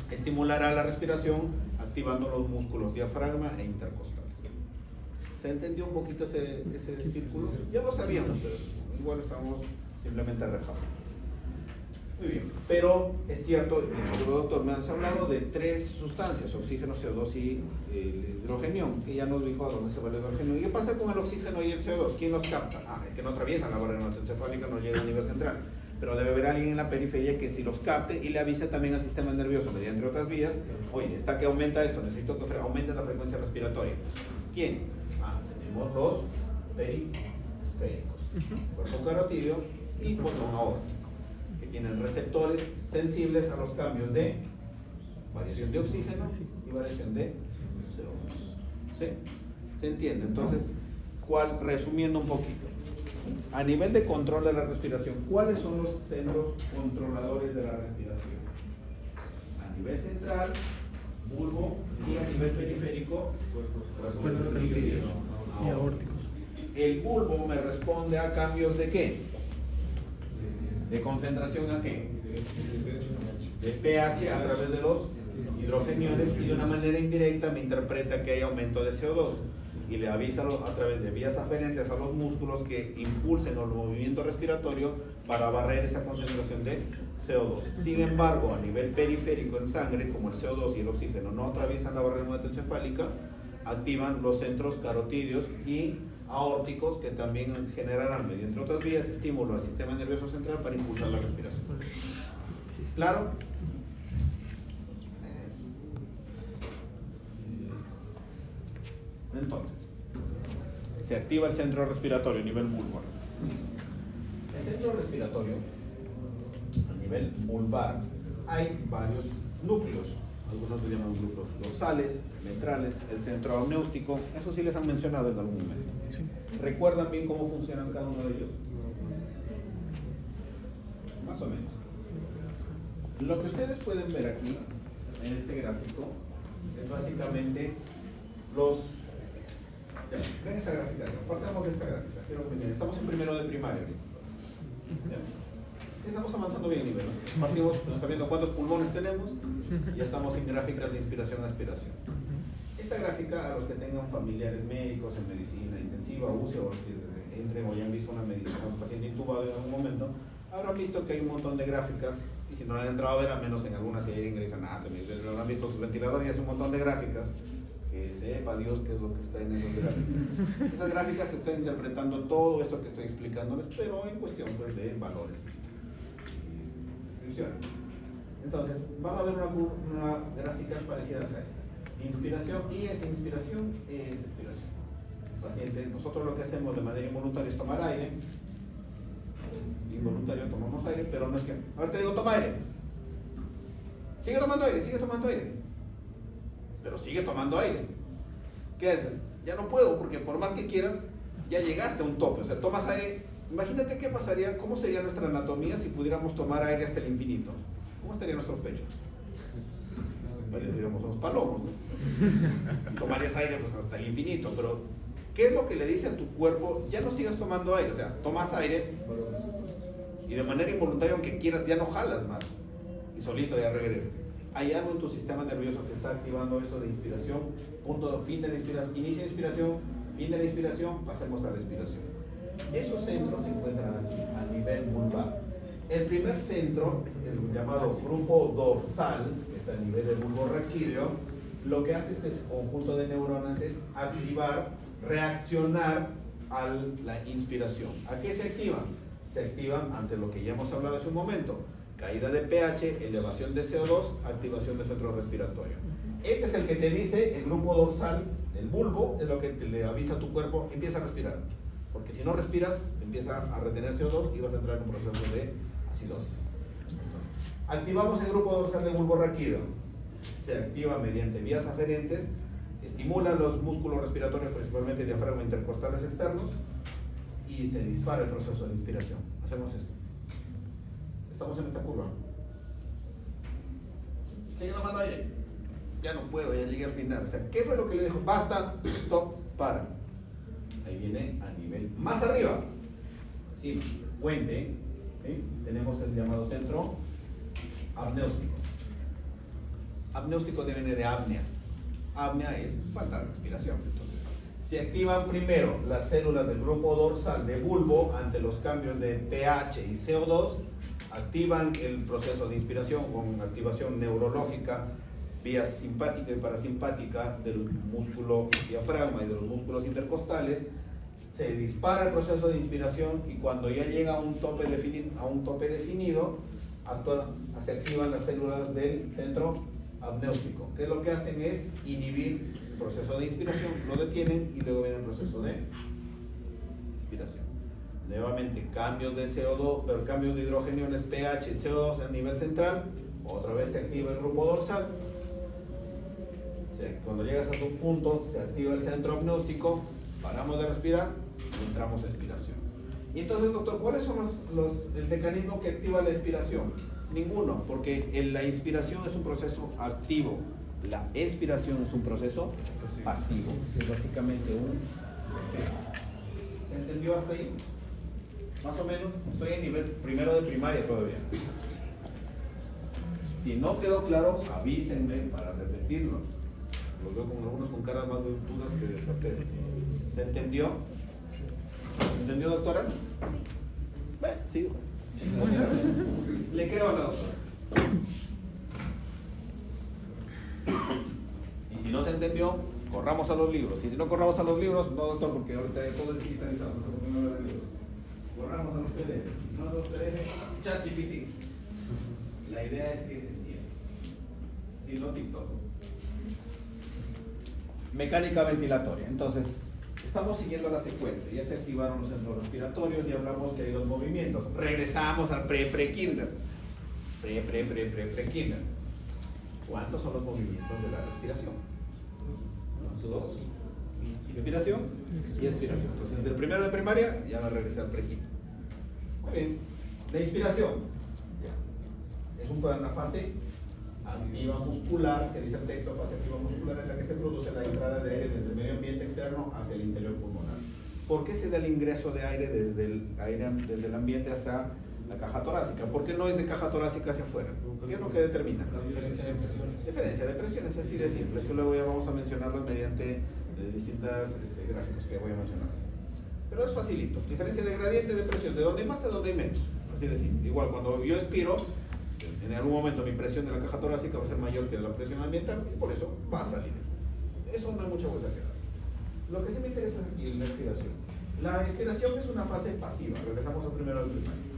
[SPEAKER 1] estimulará la respiración activando los músculos diafragma e intercostales. ¿Se entendió un poquito ese círculo? Ya lo sabíamos, pero igual estamos simplemente repasando. Muy bien, pero es cierto, el doctor me ha hablado de 3 sustancias, oxígeno, CO2 y el hidrogenión, que ya nos dijo a dónde se va el hidrogenión. ¿Y qué pasa con el oxígeno y el CO2? ¿Quién los capta? Es que no atraviesan la barrera hematoencefálica, no llegan a nivel central. Pero debe haber alguien en la periferia que si los capte y le avise también al sistema nervioso mediante otras vías, oye, está que aumenta esto, necesito que aumente la frecuencia respiratoria. ¿Quién? Tenemos los periféricos, cuerpo carotídeo y botón aórtico, que tienen receptores sensibles a los cambios de variación de oxígeno y variación de CO2. ¿Sí? ¿Se entiende? Entonces, resumiendo un poquito, a nivel de control de la respiración, ¿cuáles son los centros controladores de la respiración? A nivel central, bulbo, y a nivel periférico, cuerpos carotídeos y aórticos. El bulbo me responde a cambios de ¿qué? ¿De concentración a qué? De pH a través de los hidrogeniones, y de una manera indirecta me interpreta que hay aumento de CO2 y le avisa a través de vías aferentes a los músculos que impulsen el movimiento respiratorio para barrer esa concentración de CO2. Sin embargo, a nivel periférico en sangre, como el CO2 y el oxígeno no atraviesan la barrera hematoencefálica, activan los centros carotídeos y aórticos, que también generarán mediante otras vías estímulo al sistema nervioso central para impulsar la respiración. ¿Claro? Entonces, se activa el centro respiratorio a nivel vulvar. El centro respiratorio a nivel vulvar hay varios núcleos. Algunos lo llaman núcleos dorsales, ventrales, el centro amniótico. Eso sí les han mencionado en algún momento. ¿Recuerdan bien cómo funcionan cada uno de ellos? Más o menos. Lo que ustedes pueden ver aquí, en este gráfico, es básicamente los... Ven esta gráfica, partamos de esta gráfica. Quiero que me entiendan. Estamos en primero de primaria. Estamos avanzando bien nivel, ¿no? Partimos sabiendo cuántos pulmones tenemos y ya estamos en gráficas de inspiración-expiración. Esta gráfica, a los que tengan familiares médicos en medicina intensiva, UCI, o que entren o hayan visto una medicina de un paciente intubado en algún momento, habrán visto que hay un montón de gráficas, y si no la han entrado a ver, al menos en algunas, si hay ingresan pero habrán visto sus ventiladores y hace un montón de gráficas, que sepa Dios qué es lo que está en esas gráficas. Esas gráficas te están interpretando todo esto que estoy explicándoles, pero en cuestión pues, de valores y descripciones. Entonces, van a ver una gráficas parecidas a esta. Inspiración y es inspiración, es expiración. Paciente, nosotros lo que hacemos de manera involuntaria es tomar aire. Involuntario tomamos aire, pero no es que... A ver, te digo, toma aire. Sigue tomando aire, sigue tomando aire. Pero sigue tomando aire. ¿Qué haces? Ya no puedo, porque por más que quieras, ya llegaste a un tope. O sea, tomas aire. Imagínate qué pasaría, cómo sería nuestra anatomía si pudiéramos tomar aire hasta el infinito. ¿Cómo estaría nuestro pecho? Pareceríamos unos palomos, ¿no? Tomarías aire pues hasta el infinito, pero ¿qué es lo que le dice a tu cuerpo? Ya no sigas tomando aire, o sea, tomas aire y de manera involuntaria, aunque quieras, ya no jalas más y solito ya regresas. Hay algo en tu sistema nervioso que está activando eso de inspiración, punto, fin de la inspiración, inicio de inspiración, fin de la inspiración, pasemos a la expiración. Esos centros se encuentran aquí, a nivel vulvar. El primer centro, el llamado grupo dorsal, que está a nivel del bulbo raquídeo, lo que hace este conjunto de neuronas es activar, reaccionar a la inspiración. ¿A qué se activan? Se activan ante lo que ya hemos hablado hace un momento, caída de pH, elevación de CO2, activación del centro respiratorio. Este es el que te dice, el grupo dorsal, el bulbo, es lo que le avisa a tu cuerpo, empieza a respirar. Porque si no respiras, empieza a retener CO2 y vas a entrar en un proceso de acidosis. Activamos el grupo dorsal del bulbo raquídeo. Se activa mediante vías aferentes, estimula los músculos respiratorios, principalmente diafragma e intercostales externos, y se dispara el proceso de inspiración. Hacemos esto. Estamos en esta curva. Sigue tomando aire. Ya no puedo, ya llegué al final. O sea, ¿qué fue lo que le dijo? Basta, stop, para. Ahí viene a nivel más arriba. Sí, puente. ¿Sí? Tenemos el llamado centro apneústico. Apneústico viene de apnea. Apnea es falta de respiración. Entonces, se activan primero las células del grupo dorsal de bulbo ante los cambios de pH y CO2. Activan el proceso de inspiración con activación neurológica, vía simpática y parasimpática del músculo diafragma y de los músculos intercostales. Se dispara el proceso de inspiración y cuando ya llega a un tope definido, se activan las células del centro apneústico. ¿Qué es lo que hacen? Es inhibir el proceso de inspiración, lo detienen y luego viene el proceso de inspiración. Nuevamente cambios de CO2, pero cambios de hidrogeniones pH y CO2 a nivel central. Otra vez se activa el grupo dorsal. Cuando llegas a tu punto, se activa el centro apneústico, paramos de respirar y entramos a expiración. Y entonces, doctor, ¿cuáles son el mecanismo que activa la expiración? Ninguno, porque la inspiración es un proceso activo, la expiración es un proceso pasivo. Es básicamente un... ¿Se entendió hasta ahí? Más o menos, estoy en nivel primero de primaria todavía. Si no quedó claro, avísenme para repetirlo. Los veo con algunos con caras más dudas que de ustedes. ¿Se entendió? ¿Se entendió, doctora? Bueno, sí. Le creo a la doctora. Y si no se entendió, corramos a los libros. Y si no corramos a los libros, no, doctor, porque ahorita todo es digitalizado, no se puede ver el libro. Corramos a los PDF. Si no, los PDF, ChatGPT. La idea es que se entienda. Si no, TikTok. Mecánica ventilatoria. Entonces, estamos siguiendo la secuencia. Ya se activaron los centros respiratorios y hablamos que hay dos movimientos. Regresamos al pre-kinder. Pre-kinder. ¿Cuántos son los movimientos de la respiración? Dos. Inspiración y expiración. Entonces, del primero de primaria ya va a regresar al pre-kinder. Muy bien. La inspiración. Es una fase activa muscular, que dice el texto, fase activa muscular en la que se produce la entrada de aire desde el medio ambiente externo hacia el interior pulmonar. ¿Por qué se da el ingreso de aire desde el ambiente hasta la caja torácica? ¿Por qué no es de caja torácica hacia afuera? ¿Qué es lo que determina?
[SPEAKER 3] La diferencia de presiones.
[SPEAKER 1] Diferencia de presiones, así de simple. Es que luego ya vamos a mencionarlo mediante distintas gráficos que voy a mencionar. Pero es facilito. Diferencia de gradiente de presión, de donde hay más a donde hay menos. Así de simple. Igual cuando yo expiro, en algún momento mi presión de la caja torácica va a ser mayor que la presión ambiental y por eso va a salir. Eso no hay mucha vuelta que dar. Lo que sí me interesa aquí es la expiración. La expiración es una fase pasiva. Regresamos al primero del primario.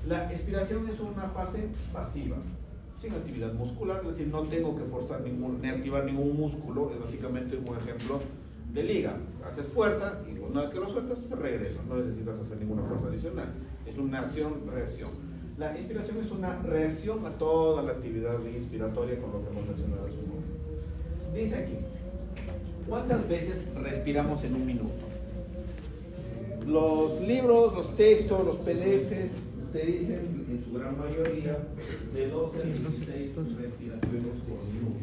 [SPEAKER 1] La expiración es una fase pasiva, sin actividad muscular, es decir, no tengo que forzar ni activar ningún músculo. Es básicamente un ejemplo de liga. Haces fuerza y una vez que lo sueltas, se regresa. No necesitas hacer ninguna fuerza adicional. Es una acción-reacción. La inspiración es una reacción a toda la actividad inspiratoria con lo que hemos mencionado hace un momento. Dice aquí, ¿cuántas veces respiramos en un minuto? Los libros, los textos, los PDFs te dicen en su gran mayoría de 12 a 16 respiraciones por minuto.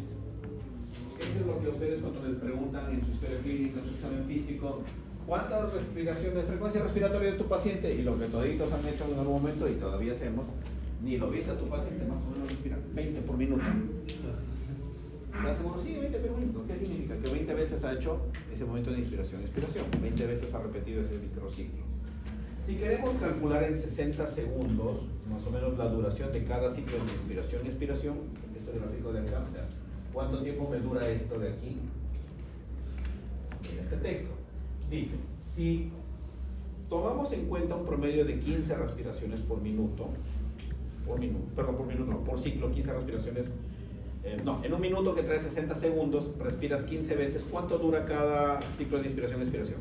[SPEAKER 1] Eso es lo que ustedes cuando les preguntan en su historia clínica, en su examen físico, ¿cuántas respiraciones, frecuencia respiratoria de tu paciente? Y lo que toditos han hecho en algún momento y todavía hacemos, ni lo viste a tu paciente, más o menos respira 20 por minuto. ¿Estás seguro? Sí, 20 por minuto. ¿Qué significa? Que 20 veces ha hecho ese momento de inspiración y expiración. 20 veces ha repetido ese microciclo. Si queremos calcular en 60 segundos, más o menos la duración de cada ciclo de inspiración y expiración, este gráfico de acá, ¿cuánto tiempo me dura esto de aquí? En este texto. Dice, si tomamos en cuenta un promedio de 15 respiraciones por minuto, por minuto, perdón, por minuto, no, por ciclo, 15 respiraciones. No, en un minuto que trae 60 segundos, respiras 15 veces. ¿Cuánto dura cada ciclo de inspiración-expiración?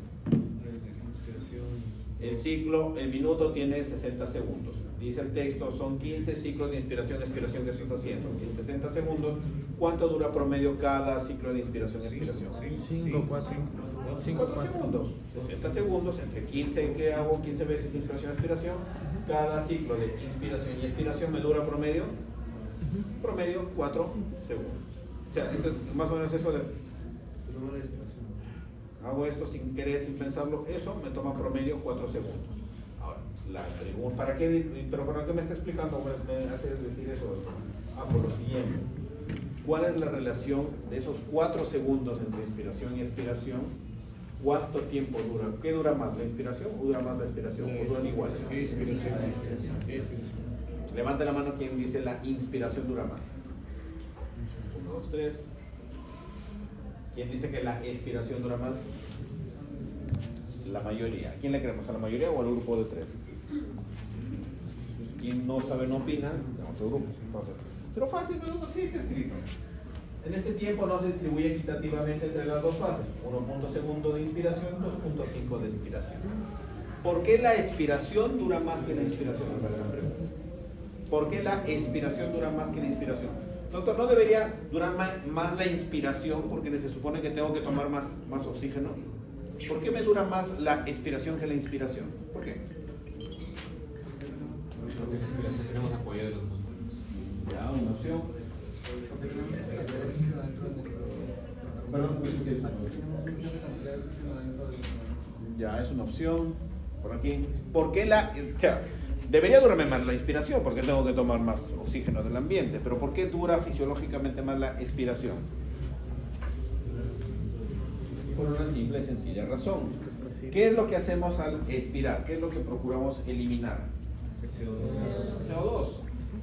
[SPEAKER 1] El ciclo, el minuto tiene 60 segundos. Dice el texto, son 15 ciclos de inspiración-expiración que estás haciendo. En 60 segundos, ¿cuánto dura promedio cada ciclo de inspiración-expiración?
[SPEAKER 2] 4
[SPEAKER 1] segundos. 60 segundos, entre 15 que hago, 15 veces inspiración-expiración. Cada ciclo de inspiración y expiración me dura promedio 4 segundos. O sea, eso es más o menos eso de... Hago esto sin querer, sin pensarlo, eso me toma promedio 4 segundos. Ahora, la pregunta, ¿para qué me está explicando? Me hace decir eso. Por lo siguiente. ¿Cuál es la relación de esos 4 segundos entre inspiración y expiración? ¿Cuánto tiempo dura? ¿Qué dura más, la inspiración o dura más la expiración? ¿O duran igual? Levante la mano quien dice la inspiración dura más. 1, 2, 3. ¿Quién dice que la expiración dura más? La mayoría. ¿A quién le creemos? ¿A la mayoría o al grupo de 3? Quien no sabe no opina, otro grupo. Entonces, pero fácil, pero no existe escrito. En este tiempo no se distribuye equitativamente entre las dos fases. 1 segundo de inspiración, 2.5 de expiración. ¿Por qué la expiración dura más que la inspiración? Es la gran pregunta. ¿Por qué la expiración dura más que la inspiración? Doctor, ¿no debería durar más la inspiración porque se supone que tengo que tomar más oxígeno? ¿Por qué me dura más la expiración que la inspiración? ¿Por qué?
[SPEAKER 3] Porque tenemos apoyo de los músculos.
[SPEAKER 1] Ya, una opción. Perdón, ya, es una opción. Por aquí. ¿Por qué debería durarme más la inspiración porque tengo que tomar más oxígeno del ambiente, pero ¿por qué dura fisiológicamente más la expiración? Por una simple y sencilla razón. ¿Qué es lo que hacemos al expirar? ¿Qué es lo que procuramos eliminar? CO2.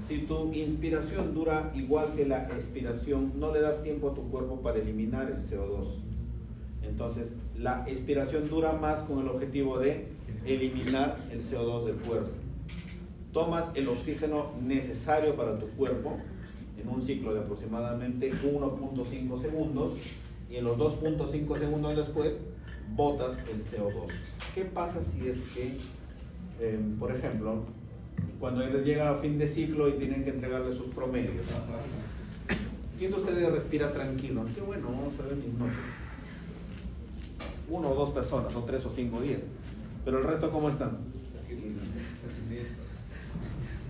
[SPEAKER 1] Si tu inspiración dura igual que la expiración, no le das tiempo a tu cuerpo para eliminar el CO2. Entonces, la expiración dura más con el objetivo de eliminar el CO2 del cuerpo. Tomas el oxígeno necesario para tu cuerpo en un ciclo de aproximadamente 1.5 segundos y en los 2.5 segundos después botas el CO2. ¿Qué pasa si es que, por ejemplo, cuando les llega a fin de ciclo y tienen que entregarle sus promedios? ¿Quién de ustedes respira tranquilo? Qué bueno, vamos a ver mis notas. 1 o 2 personas, o 3 o 5 o 10. Pero el resto, ¿cómo están?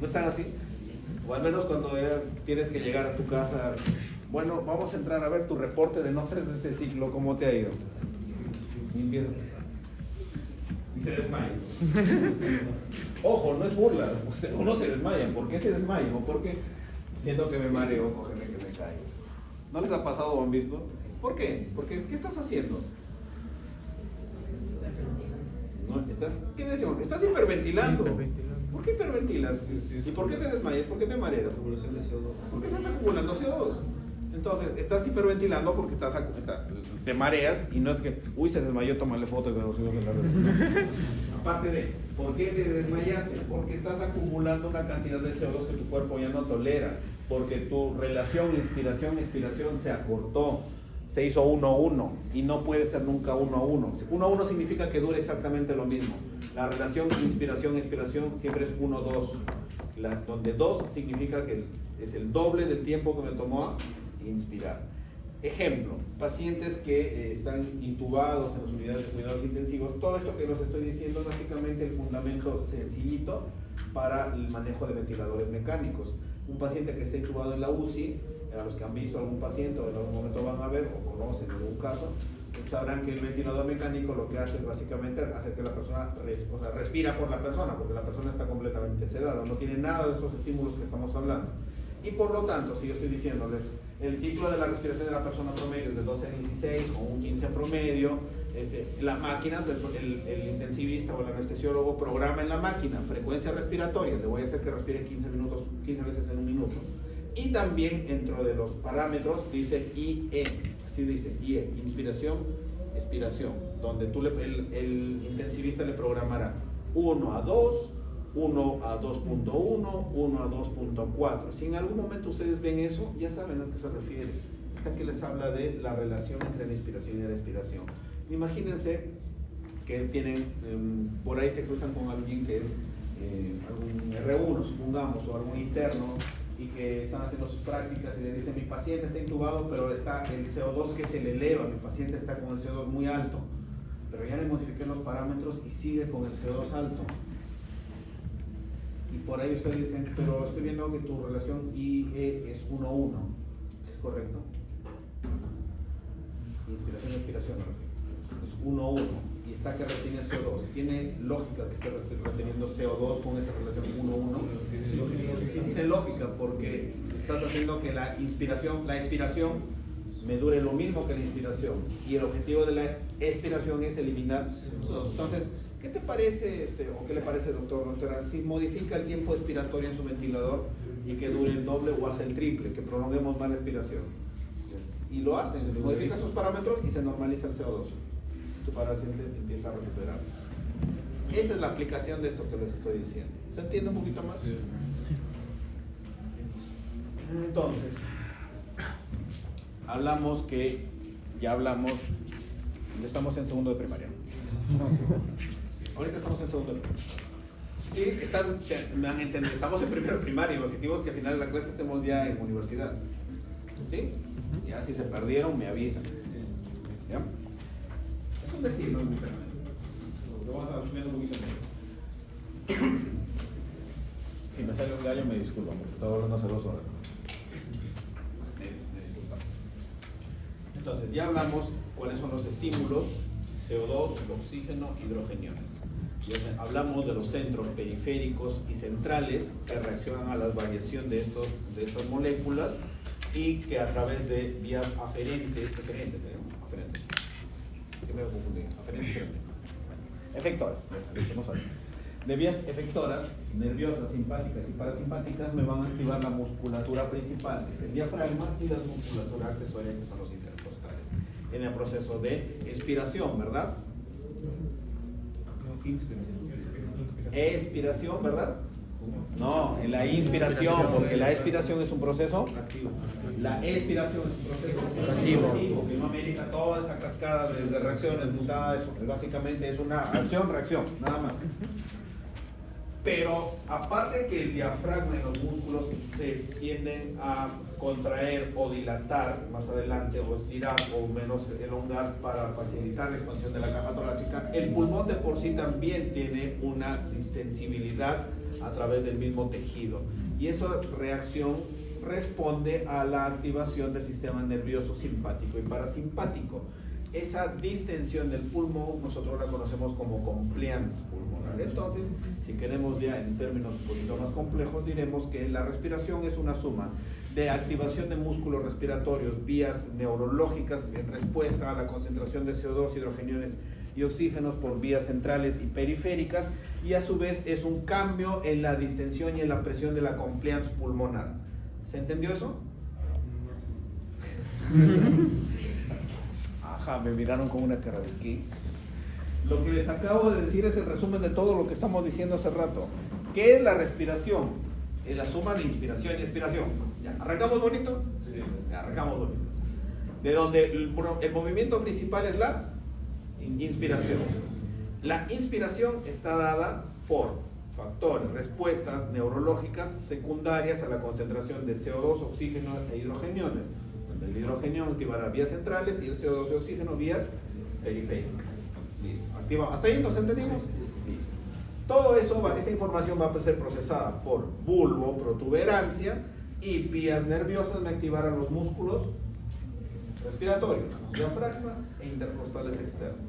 [SPEAKER 1] ¿No están así? O al menos cuando ya tienes que llegar a tu casa, bueno, vamos a entrar a ver tu reporte de notas de este ciclo, ¿cómo te ha ido? Y empieza. Y se desmaya. Ojo, no es burla, uno se desmaya. ¿Por qué se desmaya? ¿O porque siento que me mareo, cógeme que me caigo? ¿No les ha pasado o han visto? ¿Por qué? Porque, ¿qué estás haciendo? No, ¿qué decimos? Estás hiperventilando. ¿Por qué hiperventilas? ¿Y por qué te desmayas? ¿Por qué te mareas? Porque estás acumulando CO2. Entonces, estás hiperventilando porque te mareas y no es que, uy, se desmayó, tómale foto de los hijos en la red. Aparte de, ¿por qué te desmayaste? Porque estás acumulando una cantidad de CO2 que tu cuerpo ya no tolera. Porque tu relación inspiración-expiración se acortó. Se hizo 1-1 y no puede ser nunca 1-1. 1-1 significa que dure exactamente lo mismo. La relación inspiración-expiración siempre es 1-2. Donde 2 significa que es el doble del tiempo que me tomó inspirar. Ejemplo, pacientes que están intubados en las unidades de cuidados intensivos. Todo esto que les estoy diciendo es básicamente el fundamento sencillito para el manejo de ventiladores mecánicos. Un paciente que está intubado en la UCI, a los que han visto algún paciente o en algún momento van a ver o conocen algún caso, sabrán que el ventilador mecánico lo que hace es básicamente hacer que la persona respira por la persona, porque la persona está completamente sedada, no tiene nada de esos estímulos que estamos hablando. Y por lo tanto, si yo estoy diciéndoles, el ciclo de la respiración de la persona promedio es de 12 a 16 o un 15 promedio, la máquina, el intensivista o el anestesiólogo programa en la máquina frecuencia respiratoria, le voy a hacer que respire 15 veces en un minuto. Y también dentro de los parámetros dice IE, así dice IE, inspiración, expiración, donde el intensivista le programará 1 a 2, 1 a 2.1, 1 a 2.4. Si en algún momento ustedes ven eso, ya saben a qué se refiere. Esta que les habla de la relación entre la inspiración y la expiración. Imagínense que tienen, por ahí se cruzan con alguien que, algún R1, supongamos, o algún interno, y que están haciendo sus prácticas y le dicen, mi paciente está intubado, pero está el CO2 que se le eleva, mi paciente está con el CO2 muy alto, pero ya le modifiqué los parámetros y sigue con el CO2 alto. Y por ahí ustedes dicen, pero estoy viendo que tu relación IE es 1-1. ¿Es correcto? Inspiración y expiración, es 1-1. Y está que retiene CO2. ¿Tiene lógica que esté reteniendo CO2 con esa relación 1-1? Sí tiene lógica, porque estás haciendo que la expiración me dure lo mismo que la inspiración. Y el objetivo de la expiración es eliminar CO2. Entonces, ¿qué te parece, o qué le parece, doctora, si modifica el tiempo expiratorio en su ventilador y que dure el doble o hace el triple, que prolonguemos más la expiración? Y lo hacen, modifica sus parámetros y se normaliza el CO2. Tu paciente empieza a recuperar. Esa es la aplicación de esto que les estoy diciendo. ¿Se entiende un poquito más?
[SPEAKER 2] Sí.
[SPEAKER 1] Entonces, ya estamos en segundo de primaria. Ahorita estamos en segundo de primaria. Sí, me han entendido, estamos en primero de primaria y el objetivo es que al final de la clase estemos ya en universidad. ¿Sí? Ya si se perdieron, me avisan. ¿Ya? Es un decir, no es un término. Lo vamos a resumir un poquito menos. Si me sale un gallo, me disculpan, porque estaba hablando hace 2 horas. Me disculpan. Entonces, ya hablamos cuáles son los estímulos: CO2, oxígeno, hidrogeniones. Ya hablamos de los centros periféricos y centrales que reaccionan a la variación de estas moléculas y que a través de vías aferentes, efectoras, de vías efectoras, nerviosas, simpáticas y parasimpáticas, me van a activar la musculatura principal, que es el diafragma, y la musculatura accesoria, que son los intercostales, en el proceso de expiración, ¿verdad? Expiración, ¿verdad? No, en la inspiración, porque la expiración es un proceso activo. La expiración es un proceso activo. En América toda esa cascada de reacciones, básicamente es una acción-reacción, nada más. Pero aparte que el diafragma y los músculos se tienden a contraer o dilatar más adelante, o estirar o menos elongar para facilitar la expansión de la caja torácica, el pulmón de por sí también tiene una distensibilidad a través del mismo tejido, y esa reacción responde a la activación del sistema nervioso simpático y parasimpático. Esa distensión del pulmón nosotros la conocemos como compliance pulmonar. Entonces, si queremos ya en términos un poquito más complejos, diremos que la respiración es una suma de activación de músculos respiratorios, vías neurológicas en respuesta a la concentración de CO2, hidrogeniones y oxígenos por vías centrales y periféricas, y a su vez es un cambio en la distensión y en la presión de la compliance pulmonar. ¿Se entendió eso? Ajá, me miraron con una cara de ¿qué? Lo que les acabo de decir es el resumen de todo lo que estamos diciendo hace rato. ¿Qué es la respiración? Es la suma de inspiración y expiración. ¿Ya? ¿Arrancamos bonito? Sí. Ya, arrancamos bonito. De donde el movimiento principal es la inspiración. La inspiración está dada por factores, respuestas neurológicas secundarias a la concentración de CO2, oxígeno e hidrogeniones. El hidrogenio activará vías centrales y el CO2 y oxígeno vías periféricas. Listo. Activa. ¿Hasta ahí nos entendimos? Listo. Todo eso, esa información va a ser procesada por bulbo, protuberancia, y vías nerviosas me activarán los músculos respiratorios, diafragma e intercostales externos,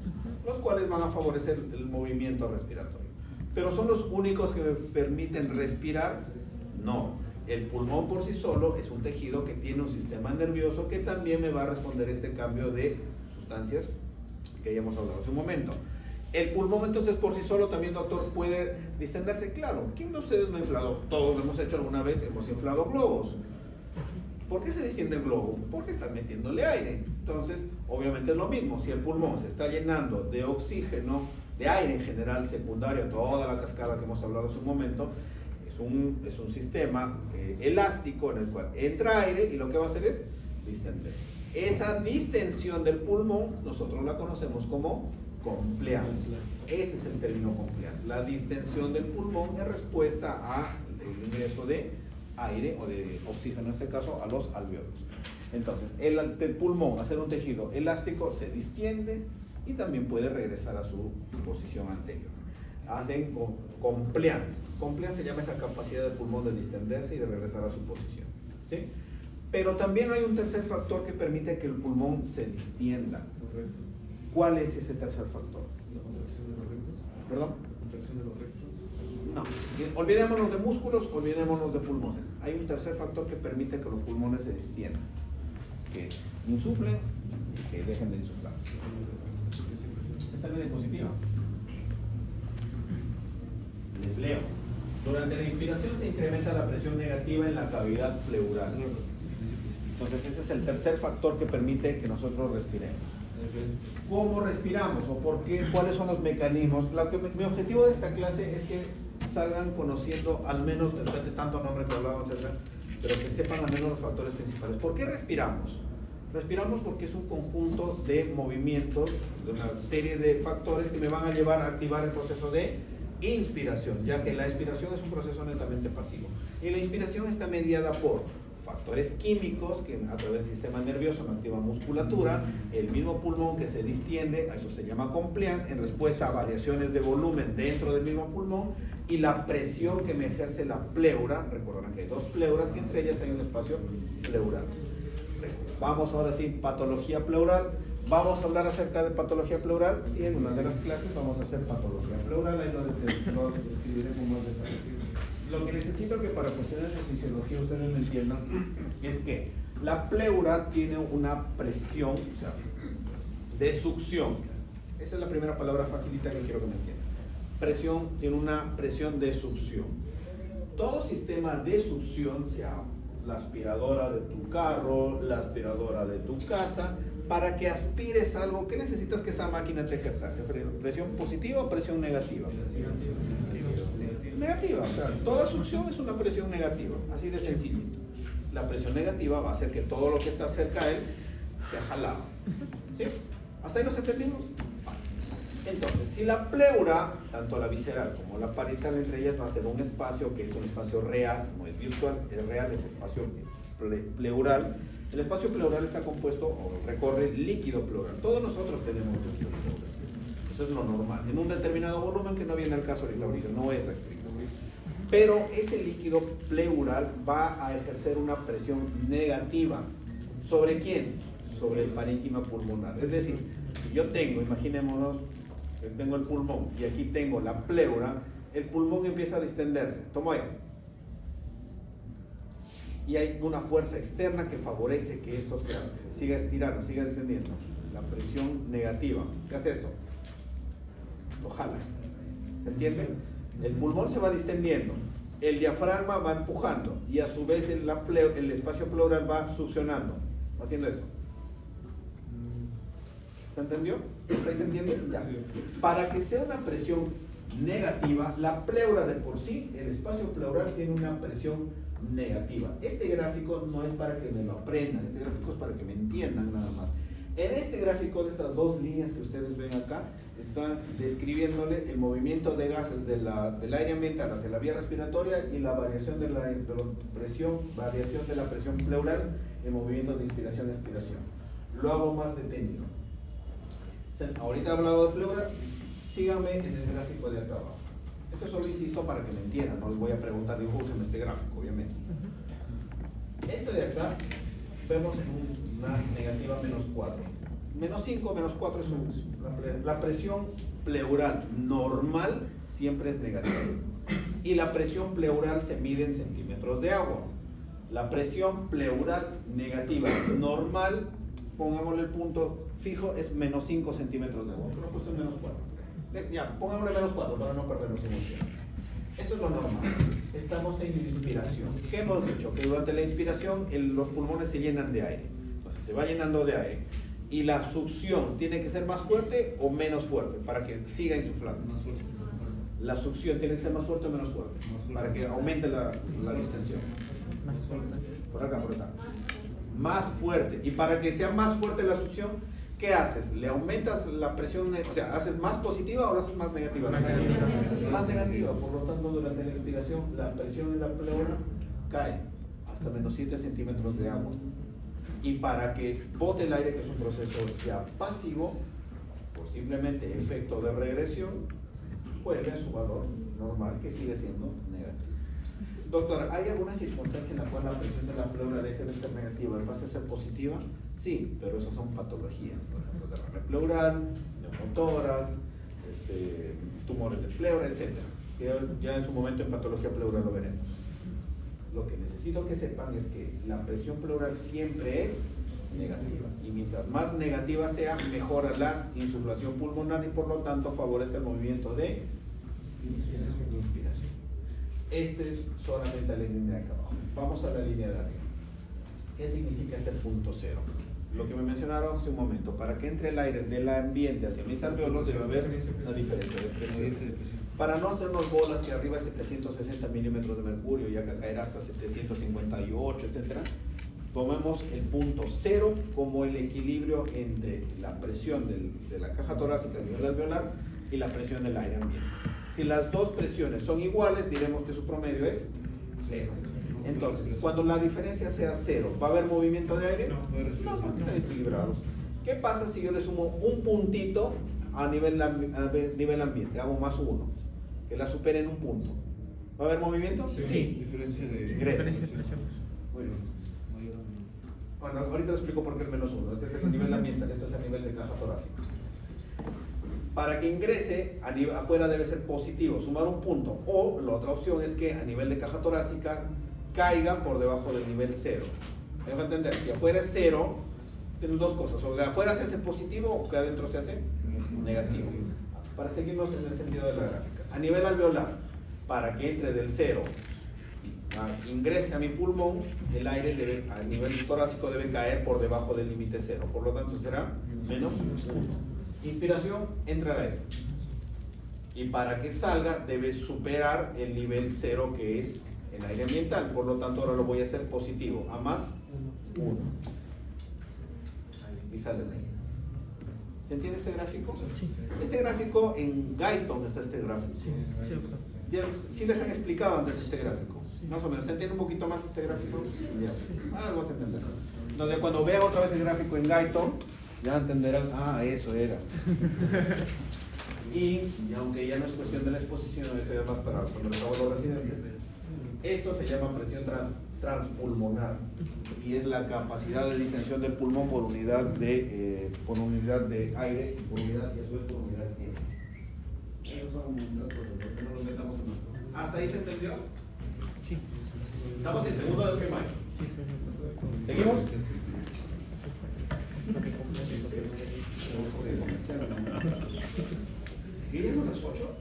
[SPEAKER 1] los cuales van a favorecer el movimiento respiratorio. ¿Pero son los únicos que me permiten respirar? No. El pulmón por sí solo es un tejido que tiene un sistema nervioso que también me va a responder este cambio de sustancias que ya hemos hablado hace un momento. El pulmón entonces por sí solo también, doctor, puede distenderse. Claro, ¿quién de ustedes no ha inflado? Todos lo hemos hecho alguna vez, hemos inflado globos. ¿Por qué se distiende el globo? Porque estás metiéndole aire. Entonces, obviamente es lo mismo. Si el pulmón se está llenando de oxígeno de aire en general, secundario a toda la cascada que hemos hablado hace un momento, es un sistema elástico en el cual entra aire y lo que va a hacer es distender. Esa distensión del pulmón nosotros la conocemos como compliance. Ese es el término compliance, la distensión del pulmón en respuesta al ingreso de aire o de oxígeno, en este caso a los alvéolos. Entonces, el pulmón, al ser un tejido elástico, se distiende y también puede regresar a su posición anterior. Hacen compliance. Compliance se llama esa capacidad del pulmón de distenderse y de regresar a su posición, ¿sí? Pero también hay un tercer factor que permite que el pulmón se distienda. ¿Cuál es ese tercer factor?
[SPEAKER 3] ¿La contracción de los rectos?
[SPEAKER 1] ¿Perdón?
[SPEAKER 3] ¿La contracción de los rectos?
[SPEAKER 1] No, olvidémonos de músculos, olvidémonos de pulmones. Hay un tercer factor que permite que los pulmones se distiendan, que insuflen y que dejen de insuflar. Esta es la diapositiva. Les leo. Durante la inspiración se incrementa la presión negativa en la cavidad pleural. Entonces ese es el tercer factor que permite que nosotros respiremos. ¿Cómo respiramos o por qué? ¿Cuáles son los mecanismos? Mi objetivo de esta clase es que salgan conociendo al menos, después de tanto nombre que hablábamos, pero que sepan al menos los factores principales. ¿Por qué respiramos? Respiramos porque es un conjunto de movimientos, de una serie de factores que me van a llevar a activar el proceso de inspiración, ya que la expiración es un proceso netamente pasivo. Y la inspiración está mediada por factores químicos que a través del sistema nervioso me activan musculatura, el mismo pulmón que se distiende, a eso se llama compliance, en respuesta a variaciones de volumen dentro del mismo pulmón, y la presión que me ejerce la pleura. Recuerden que hay dos pleuras, que entre ellas hay un espacio pleural. Vamos ahora sí, patología pleural. Vamos a hablar acerca de patología pleural. Sí, en una de las clases vamos a hacer patología pleural, ahí lo describiré con más detalle. Lo que necesito que para cuestiones de fisiología ustedes me entiendan es que la pleura tiene una presión, o sea, de succión. Esa es la primera palabra facilita que quiero que me entiendan. Presión, tiene una presión de succión. Todo sistema de succión, sea la aspiradora de tu carro, la aspiradora de tu casa, para que aspires algo, ¿qué necesitas que esa máquina te ejerza? ¿Presión positiva o presión negativa? Negativa, o sea, toda succión es una presión negativa, así de sencillito. La presión negativa va a hacer que todo lo que está cerca de él sea jalado. ¿Sí? ¿Hasta ahí nos entendimos? Entonces, si la pleura, tanto la visceral como la parietal, entre ellas va a ser un espacio que es un espacio real, no es virtual, es real, es espacio pleural. El espacio pleural está compuesto o recorre líquido pleural. Todos nosotros tenemos líquido pleural. Eso es lo normal. En un determinado volumen, que no viene al caso ahorita, no es restricto. Pero ese líquido pleural va a ejercer una presión negativa. ¿Sobre quién? Sobre el parénquima pulmonar. Es decir, si yo tengo, imaginémonos, que tengo el pulmón y aquí tengo la pleura, el pulmón empieza a distenderse. Tomo aire. Y hay una fuerza externa que favorece que esto se siga estirando, siga descendiendo. La presión negativa. ¿Qué hace esto? Lo jala. ¿Se entiende? El pulmón se va distendiendo, el diafragma va empujando y a su vez el espacio pleural va succionando, va haciendo esto. ¿Se entendió? ¿Estáis entendiendo? Ya. Para que sea una presión negativa, la pleura de por sí, el espacio pleural tiene una presión negativa. Este gráfico no es para que me lo aprendan, este gráfico es para que me entiendan nada más. En este gráfico de estas dos líneas que ustedes ven acá, están describiéndole el movimiento de gases del aire ambiental hacia la vía respiratoria y la variación de la presión pleural en movimientos de inspiración y expiración. Lo hago más detenido. Ahorita he hablado de pleura, síganme en el gráfico de acá abajo. Esto solo insisto para que me entiendan, no les voy a preguntar, dibújenme este gráfico, obviamente. Esto de acá, vemos en una negativa menos 4. Menos 5, menos 4 es la presión pleural normal siempre es negativa. Y la presión pleural se mide en centímetros de agua. La presión pleural negativa normal, pongámosle el punto fijo, es menos 5 centímetros de agua. Pero he puesto en menos 4. Ya, pongámosle menos 4 para no perdernos en el tiempo. Esto es lo normal. Estamos en inspiración. ¿Qué hemos dicho? Que durante la inspiración los pulmones se llenan de aire. Entonces se va llenando de aire. Y la succión tiene que ser más fuerte o menos fuerte para que siga insuflando.
[SPEAKER 3] Más fuerte.
[SPEAKER 1] La succión tiene que ser más fuerte o menos fuerte para que aumente la distensión.
[SPEAKER 2] Más fuerte.
[SPEAKER 1] Por acá, por acá. Más fuerte. Y para que sea más fuerte la succión, ¿qué haces? ¿Le aumentas la presión? O sea, ¿haces más positiva o la haces más negativa?
[SPEAKER 2] Más negativa.
[SPEAKER 1] Más negativa. Por lo tanto, durante la expiración, la presión en la pleura cae hasta menos 7 centímetros de agua. Y para que bote el aire, que es un proceso ya pasivo, por simplemente efecto de regresión, vuelve a su valor normal, que sigue siendo negativo. Doctor, ¿hay alguna circunstancia en la cual la presión de la pleura deje de ser negativa y pase a ser positiva? Sí, pero esas son patologías, por ejemplo, derrame pleural, neumotórax, tumores de pleura, etc. Ya en su momento en patología pleural lo veremos. Lo que necesito que sepan es que la presión pleural siempre es negativa, y mientras más negativa sea, mejora la insuflación pulmonar y por lo tanto favorece el movimiento de inspiración. Este es solamente la línea de acá abajo. Vamos a la línea de arriba. ¿Qué significa ese punto cero? Lo que me mencionaron hace un momento, para que entre el aire del ambiente hacia mis alveolos debe haber una diferencia de presión. Para no hacernos bolas que arriba es 760 milímetros de mercurio y acá caerá hasta 758, etc., tomemos el punto cero como el equilibrio entre la presión de la caja torácica a nivel alveolar y la presión del aire ambiente. Si las dos presiones son iguales, diremos que su promedio es cero. Entonces, cuando la diferencia sea cero, ¿va a haber movimiento de aire? No, porque están equilibrados. ¿Qué pasa si yo le sumo un puntito a nivel ambiente? Hago más uno, que la supere en un punto. ¿Va a haber movimiento? Sí.
[SPEAKER 3] Diferencia de
[SPEAKER 2] Diferencia de presión.
[SPEAKER 1] Muy bien. Bueno, ahorita les explico por qué el menos uno. Este es el nivel ambiental, esto es a nivel de caja torácica. Para que ingrese, afuera debe ser positivo, sumar un punto. O la otra opción es que a nivel de caja torácica caiga por debajo del nivel cero. ¿Me dejo entender? Si afuera es cero, tienen dos cosas. O que afuera se hace positivo o que adentro se hace negativo. Para seguirnos en el sentido de la gráfica. A nivel alveolar, para que entre del cero, ingrese a mi pulmón, el aire a nivel torácico debe caer por debajo del límite cero. Por lo tanto será menos 1. Inspiración, entra el aire. Y para que salga debe superar el nivel cero, que es el aire ambiental. Por lo tanto ahora lo voy a hacer positivo. A más 1. Y sale el aire. ¿Se entiende este gráfico?
[SPEAKER 2] Sí.
[SPEAKER 1] Este gráfico en Guyton está este gráfico.
[SPEAKER 2] Sí, sí, doctor.
[SPEAKER 1] ¿Sí les han explicado antes este gráfico? Más o menos. ¿Se entiende un poquito más este gráfico? Ya. Algo vas a entender. Entonces, cuando vean otra vez el gráfico en Guyton, ya entenderán, eso era. Y aunque ya no es cuestión de la exposición, esto ya más para cuando les hago los residentes, esto se llama presión transpulmonar y es la capacidad de distensión del pulmón por unidad de aire, por unidad y a su vez por unidad de tiempo. Esos son datos, porque no los metamos en esto. ¿Hasta ahí se entendió?
[SPEAKER 2] Sí.
[SPEAKER 1] Estamos en segundo de primaria. ¿Seguimos? ¿Y ya son las 8?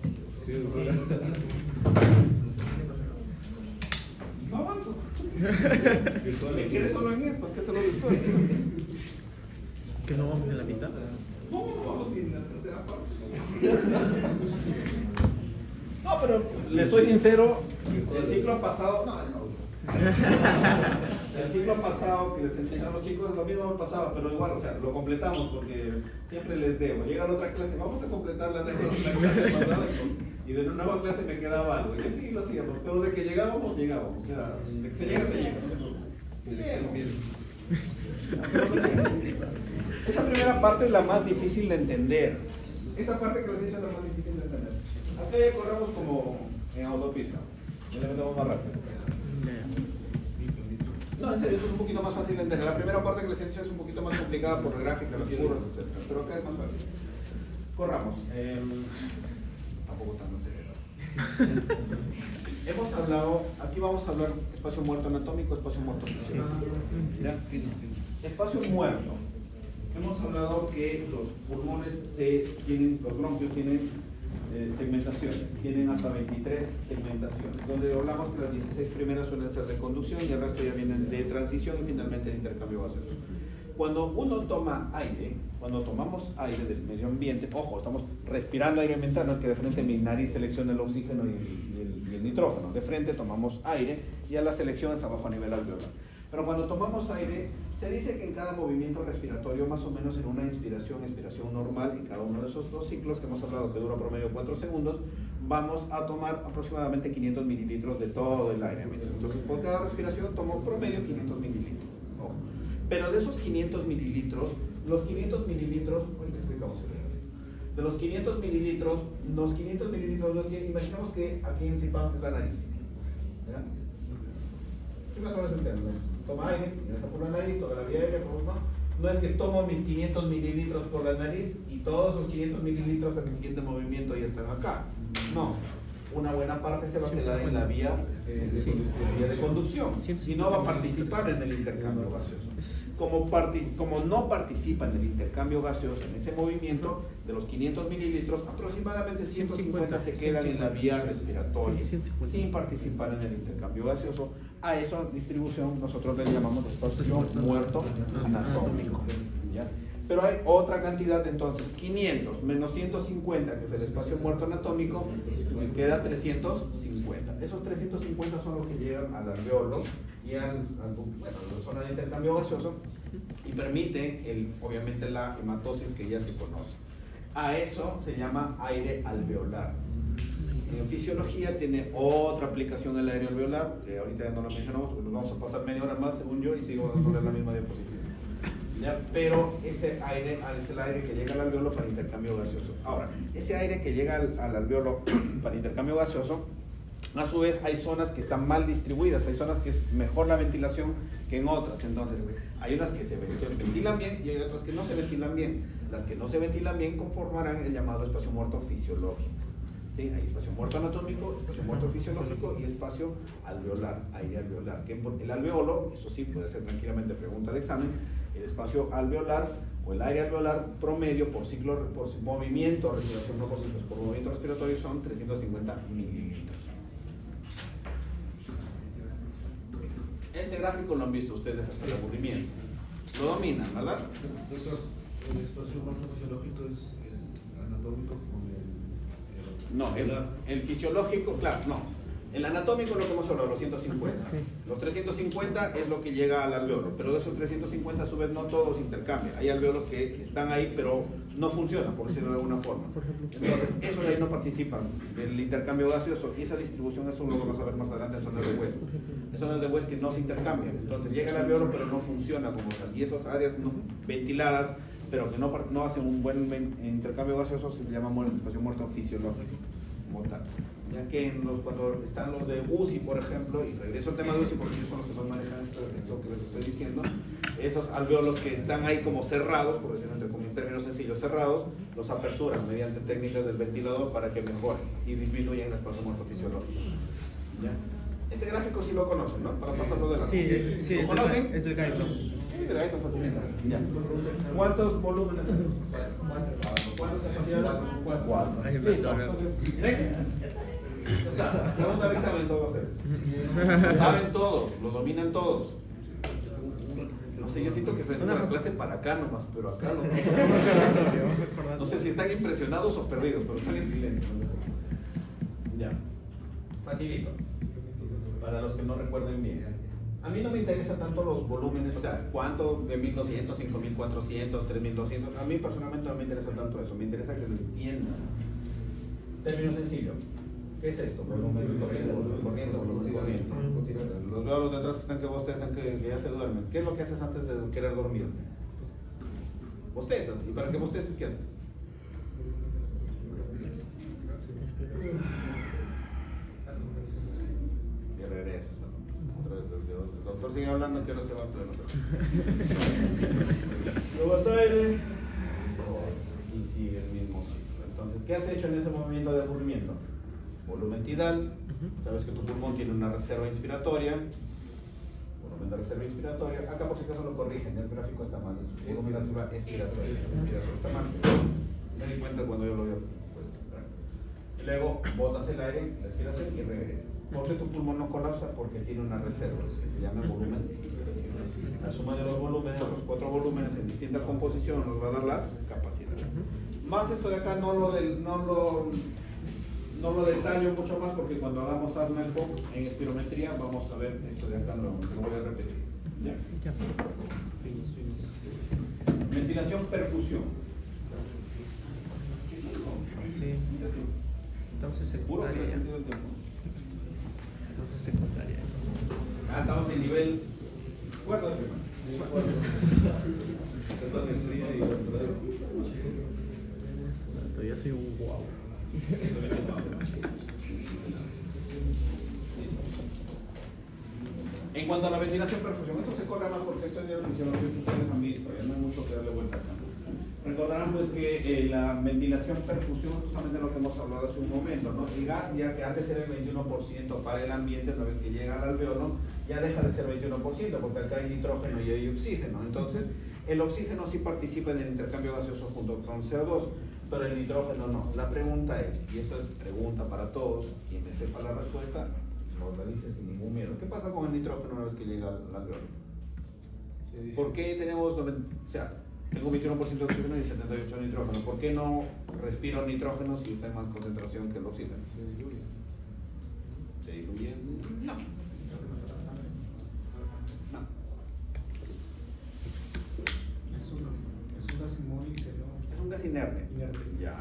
[SPEAKER 1] No avanzo. Me quedé solo en esto, que es lo virtual.
[SPEAKER 2] ¿Que no vamos en la mitad?
[SPEAKER 1] No, vamos en la tercera parte. No, pero les soy sincero, el ciclo pasado, el ciclo pasado que les enseñé a los chicos, lo mismo me pasaba, pero igual, o sea, lo completamos porque siempre les debo. Llega la otra clase, vamos a completar la clase pasada y de una nueva clase me quedaba algo. Y así lo hacíamos, pero de que llegábamos. O sea, de que se llega, se llega. Esa primera parte es la más difícil de entender. Esa parte que les he dicho es la más difícil de entender. Acá ya corremos como en autopista. Ya le metemos más rápido. No, en serio, esto es un poquito más fácil de entender. La primera parte que les he dicho es un poquito más complicada por gráfica, los curvas, etc. Pero acá es más fácil. Corramos. Tampoco tan acelerado. Hemos hablado, aquí vamos a hablar espacio muerto anatómico, espacio muerto funcional. Espacio muerto. Hemos hablado que los pulmones los bronquios tienen segmentaciones, tienen hasta 23 segmentaciones, donde hablamos que las 16 primeras suelen ser de conducción y el resto ya vienen de transición y finalmente de intercambio gaseoso. Cuando uno toma aire, cuando tomamos aire del medio ambiente, ojo, estamos respirando aire ambiental, no es que de frente mi nariz seleccione el oxígeno y el nitrógeno, de frente tomamos aire y ya la selección es abajo a nivel alveolar. Pero cuando tomamos aire, se dice que en cada movimiento respiratorio, más o menos en una inspiración, expiración normal, en cada uno de esos dos ciclos que hemos hablado, que dura promedio 4 segundos, vamos a tomar aproximadamente 500 mililitros de todo el aire. Entonces, por cada respiración tomo promedio 500 mililitros. Ojo. Pero de esos 500 mililitros, los 500 mililitros, ahorita explicamos el de los 500 mililitros, imaginamos que aquí en CIPAM es la nariz. ¿Ya? ¿Qué más o menos entiendo? Toma aire, ingresa por la nariz, toda la vía aérea, no es que tomo mis 500 mililitros por la nariz y todos esos 500 mililitros en el siguiente movimiento ya están acá. No, una buena parte se va a quedar en la vía de conducción y no va a participar en el intercambio gaseoso. Como no participa en el intercambio gaseoso, en ese movimiento, de los 500 mililitros, aproximadamente 150 se quedan en la vía respiratoria, sin participar en el intercambio gaseoso. A esa distribución nosotros le llamamos espacio muerto anatómico. ¿Ya? Pero hay otra cantidad, entonces 500 menos 150, que es el espacio muerto anatómico, me queda 350. Esos 350 son los que llegan al alveolo y a la zona de intercambio gaseoso y permite, obviamente, la hematosis que ya se conoce. A eso se llama aire alveolar. En fisiología tiene otra aplicación el aire alveolar, que ahorita ya no lo mencionamos porque nos vamos a pasar media hora más, según yo, y sigo dándole la misma diapositiva. ¿Ya? Pero ese aire es el aire que llega al alveolo para intercambio gaseoso. Ahora, ese aire que llega al alveolo para intercambio gaseoso, a su vez hay zonas que están mal distribuidas, hay zonas que es mejor la ventilación que en otras. Entonces, hay unas que se ventilan bien y hay otras que no se ventilan bien. Las que no se ventilan bien conformarán el llamado espacio muerto fisiológico. ¿Sí? Hay espacio muerto anatómico, espacio muerto fisiológico y espacio alveolar, aire alveolar. Que el alveolo, eso sí puede ser tranquilamente pregunta de examen, el espacio alveolar o el aire alveolar promedio por ciclo, por movimiento, respiración, no por ciclos, por movimiento respiratorio son 350 mililitros. Este gráfico lo han visto ustedes hasta el aburrimiento. Lo dominan, ¿verdad?
[SPEAKER 3] Doctor, el espacio muerto fisiológico es el anatómico con
[SPEAKER 1] No, el fisiológico, claro, no. El anatómico es lo que hemos hablado, los 150.
[SPEAKER 2] Sí.
[SPEAKER 1] Los 350 es lo que llega al alveolo, pero de esos 350 a su vez no todos intercambian. Hay alveolos que están ahí, pero no funcionan, por decirlo de alguna forma. Entonces, esos de ahí no participan del intercambio gaseoso y esa distribución, eso lo vamos a ver más adelante en zonas de West. En zonas de West que no se intercambian. Entonces, llega al alveolo, pero no funciona como tal. Y esas áreas ventiladas, pero que no hacen un buen intercambio gaseoso, se llama espacio muerto fisiológico, como tal. Ya que cuando están los de UCI, por ejemplo, y regreso al tema de UCI porque ellos son los que manejan esto que les estoy diciendo, esos alveolos que están ahí como cerrados, por decirlo en términos sencillos, cerrados, los aperturan mediante técnicas del ventilador para que mejoren y disminuyan el espacio muerto fisiológico. ¿Ya? Este gráfico sí lo conocen, ¿no? Para pasarlo de la
[SPEAKER 2] Sí,
[SPEAKER 1] ¿Lo conocen?
[SPEAKER 2] es del Gaito.
[SPEAKER 1] Sí, de Gaito facilita. Ya. ¿Cuántos volúmenes? ¿Cuántas capacidades? 4.
[SPEAKER 2] Ahí
[SPEAKER 1] Listo.
[SPEAKER 2] está.
[SPEAKER 1] Entonces, next. Ya está. Pregunta de examen todos ustedes. Lo saben todos, lo dominan todos. No sé, yo siento que soy haciendo la clase para acá nomás, pero acá no. No sé si están impresionados o perdidos, pero están en silencio. Ya. Facilito. Para los que no recuerden bien. A mí no me interesa tanto los volúmenes, o sea, cuánto de 1200, 5400, 3200. A mí personalmente no me interesa tanto eso, me interesa que lo entiendan. Término sencillo. ¿Qué es esto? Volumen corriente, volumen corriente. Los veo a los de atrás que están que bostezan, que ya se duermen. ¿Qué es lo que haces antes de querer dormirte? Bostezas. ¿Y para qué bosteces qué haces? Y regresas. Otra vez desviados. El doctor sigue hablando, que ahora se va a poder Luego aire y sigue el mismo ciclo. Entonces, ¿qué has hecho en ese movimiento de aburrimiento? Volumen tidal, sabes que tu pulmón tiene una reserva inspiratoria, volumen de reserva inspiratoria, acá por si acaso lo corrigen, el gráfico está mal, es volumen de reserva expiratoria, está mal, me di cuenta cuando yo lo veo. Y luego botas el aire, la expiración y regresas. ¿Por qué tu pulmón no colapsa? Porque tiene una reserva que se llama volumen. La suma de los volúmenes, los 4 volúmenes en distinta composición nos va a dar las capacidades. Más esto de acá no lo detallo mucho más porque cuando hagamos ASMELPO en espirometría vamos a ver esto de acá, lo voy a repetir. ¿Ya?
[SPEAKER 2] Ya.
[SPEAKER 1] Ventilación, perfusión.
[SPEAKER 2] Sí. Entonces
[SPEAKER 1] Puro que no he
[SPEAKER 2] secundaria.
[SPEAKER 1] sentido el tiempo.
[SPEAKER 2] Entonces secundaria.
[SPEAKER 1] Estamos en nivel cuarto de primaria.
[SPEAKER 2] Todavía soy un guau.
[SPEAKER 1] En cuanto a la ventilación, perfusión, esto se corre más porque esto es de fisiología que ustedes han visto, ya no hay mucho que darle vuelta acá. Recordarán pues que la ventilación, perfusión es justamente lo que hemos hablado hace un momento, ¿no? El gas, ya que antes era el 21% para el ambiente, una vez que llega al alveolo, ya deja de ser 21%, porque acá hay nitrógeno y hay oxígeno. Entonces, el oxígeno sí participa en el intercambio gaseoso junto con CO2, pero el nitrógeno no. La pregunta es, y esto es pregunta para todos, quien me sepa la respuesta, nos la dice sin ningún miedo. ¿Qué pasa con el nitrógeno una vez que llega al alveolo? ¿Por qué tenemos, tengo 21% de oxígeno y 78% de nitrógeno? ¿Por qué no respiro nitrógeno si está en más concentración que el oxígeno? ¿Se diluye? No. No.
[SPEAKER 3] Es un gas inmóvil que no.
[SPEAKER 1] Es un gas inerte.
[SPEAKER 3] Inerte.
[SPEAKER 1] Ya.